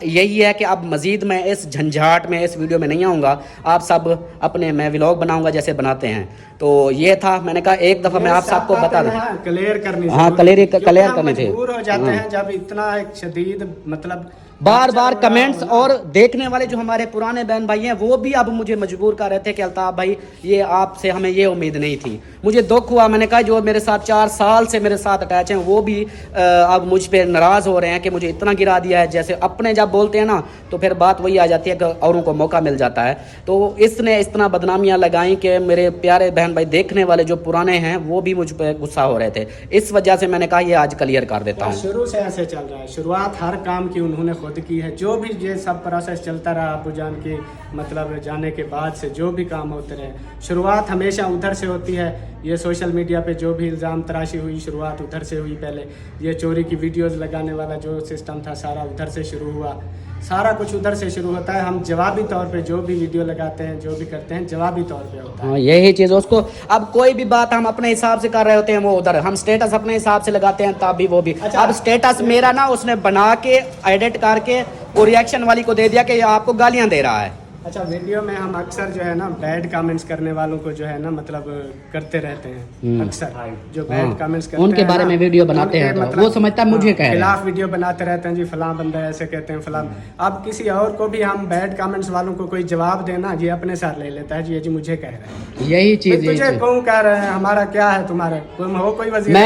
यही है कि अब मज़ीद मैं इस झंझाट में इस वीडियो में नहीं आऊँगा। आप सब अपने, मैं व्लॉग बनाऊँगा जैसे बनाते हैं। तो ये था, मैंने कहा एक दफ़ा मैं आप सबको बता दूँ, क्लियर करनी, हाँ क्लियर करनी थी। मजबूर हो जाते हैं जब इतना एक शदीद, मतलब बार बार कमेंट्स, और देखने वाले जो हमारे पुराने बहन भाई हैं वो भी अब मुझे मजबूर कर रहे थे कि अल्ताफ भाई ये आपसे हमें ये उम्मीद नहीं थी। मुझे दुख हुआ, मैंने कहा जो मेरे साथ 4 साल से मेरे साथ अटैच हैं वो भी अब मुझ पे नाराज़ हो रहे हैं कि मुझे इतना गिरा दिया है। जैसे अपने जब बोलते हैं ना तो फिर बात वही आ जाती है कि औरों को मौका मिल जाता है। तो इसने इतना बदनामियाँ लगाई कि मेरे प्यारे बहन भाई देखने वाले जो पुराने हैं वो भी मुझ पर गुस्सा हो रहे थे। इस वजह से मैंने कहा ये आज क्लियर कर देता हूँ। शुरू से ऐसे चल रहा है, शुरुआत हर काम की उन्होंने खुद की है, जो भी ये सब प्रोसेस चलता रहा अबू जान के मतलब जाने के बाद से जो भी काम होते रहे, शुरुआत हमेशा उधर से होती है। ये सोशल मीडिया पे जो भी इल्ज़ाम तराशी हुई, शुरुआत उधर से हुई। पहले ये चोरी की वीडियोस लगाने वाला जो सिस्टम था सारा उधर से शुरू हुआ, सारा कुछ उधर से शुरू होता है। हम जवाबी तौर पे जो भी वीडियो लगाते हैं, जो भी करते हैं, जवाबी तौर पे होता है। हाँ यही चीज़ उसको, अब कोई भी बात हम अपने हिसाब से कर रहे होते हैं, वो उधर हम स्टेटस अपने हिसाब से लगाते हैं तब भी वो भी। अब स्टेटस मेरा ना उसने बना के एडिट करके वो रिएक्शन वाली को दे दिया कि ये आपको गालियां दे रहा है। अच्छा, वीडियो में हम अक्सर जो है ना बैड कमेंट्स करने वालों को जो है ना मतलब करते रहते हैं, अक्सर जो बैड कमेंट्स करते उनके हैं बारे ना, में वीडियो बनाते हैं मतलब, तो वो समझता है मुझे कह रहे हैं, खिलाफ वीडियो बनाते रहते हैं जी, फलां बंदा ऐसे कहते हैं फलां। अब किसी और को भी हम बैड कमेंट्स वालों को कोई जवाब देना, ये अपने साथ ले लेता है जी, ये जी मुझे कह रहे हैं। यही चीज तुझे कौन कह रहे हैं, हमारा क्या है तुम्हारे, तुम हो कोई वजीर?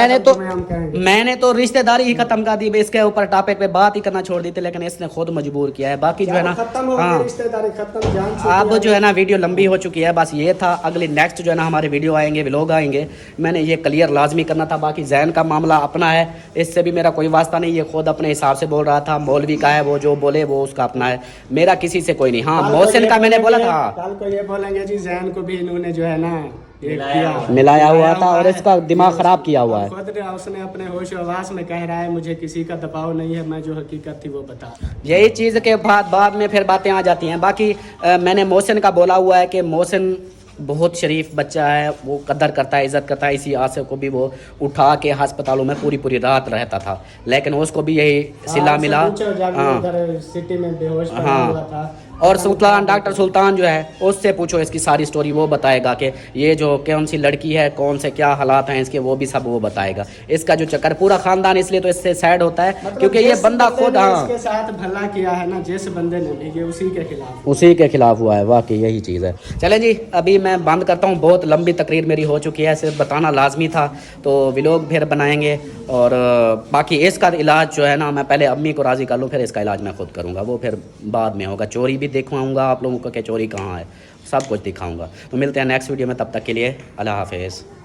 मैंने तो रिश्तेदारी ही खत्म कर दी, इसके ऊपर टॉपिक पे बात ही करना छोड़ दी थी, लेकिन इसने खुद मजबूर किया है। बाकी जो है ना, हाँ रिश्तेदारी खत्म, जान अब जो है ना वीडियो लंबी हो चुकी है, बस ये था। अगली नेक्स्ट जो है ना हमारे वीडियो आएंगे, व्लॉग आएंगे, मैंने ये क्लियर लाजमी करना था। बाकी जैन का मामला अपना है, इससे भी मेरा कोई वास्ता नहीं, ये खुद अपने हिसाब से बोल रहा था। मौलवी का है, वो जो बोले वो उसका अपना है, मेरा किसी से कोई नहीं। हाँ मोहसिन का मैंने बोला था, कल को ये बोलेंगे जी जैन को भी इन्होंने जो है ना मिलाया हुआ था और इसका दिमाग खराब किया हुआ है। खुद उसने अपने होश आवास में कह रहा है मुझे किसी का दबाव नहीं है, मैं जो हकीकत थी वो बता। यही चीज़ के बाद में फिर बातें आ जाती हैं। बाकी मैंने मोहसिन का बोला हुआ है कि मोहसिन बहुत शरीफ बच्चा है, वो कदर करता है, इज़्ज़त करता है। इसी आसिफ को भी वो उठा के अस्पतालों में पूरी रात रहता था, लेकिन उसको भी यही सिला मिला। सिटी में बेहोश पड़ा हुआ था, और सुल्तान डॉक्टर सुल्तान जो है उससे पूछो इसकी सारी स्टोरी, वो बताएगा कि ये जो कौन सी लड़की है, कौन से क्या हालात हैं इसके, वो भी सब वो बताएगा। इसका जो चक्कर पूरा खानदान इसलिए तो इससे सैड होता है क्योंकि ये जिस बंदा खुद ने हाँ इसके साथ भला किया है ना, जिस बंदे ने भी, ये उसी के खिलाफ उसी के खिलाफ हुआ है। वाकई यही चीज़ है। चलें जी, अभी मैं बंद करता हूँ, बहुत लंबी तकरीर मेरी हो चुकी है, सिर्फ बताना लाजमी था, तो व्लॉग फिर बनाएंगे। और बाकी इसका इलाज जो है ना, मैं पहले अम्मी को राज़ी कर लूँ, फिर इसका इलाज मैं खुद करूँगा, वो फिर बाद में होगा। चोरी भी दिखाऊँगा आप लोगों को कि चोरी कहाँ है, सब कुछ दिखाऊँगा। तो मिलते हैं नेक्स्ट वीडियो में, तब तक के लिए अल्लाह हाफिज़।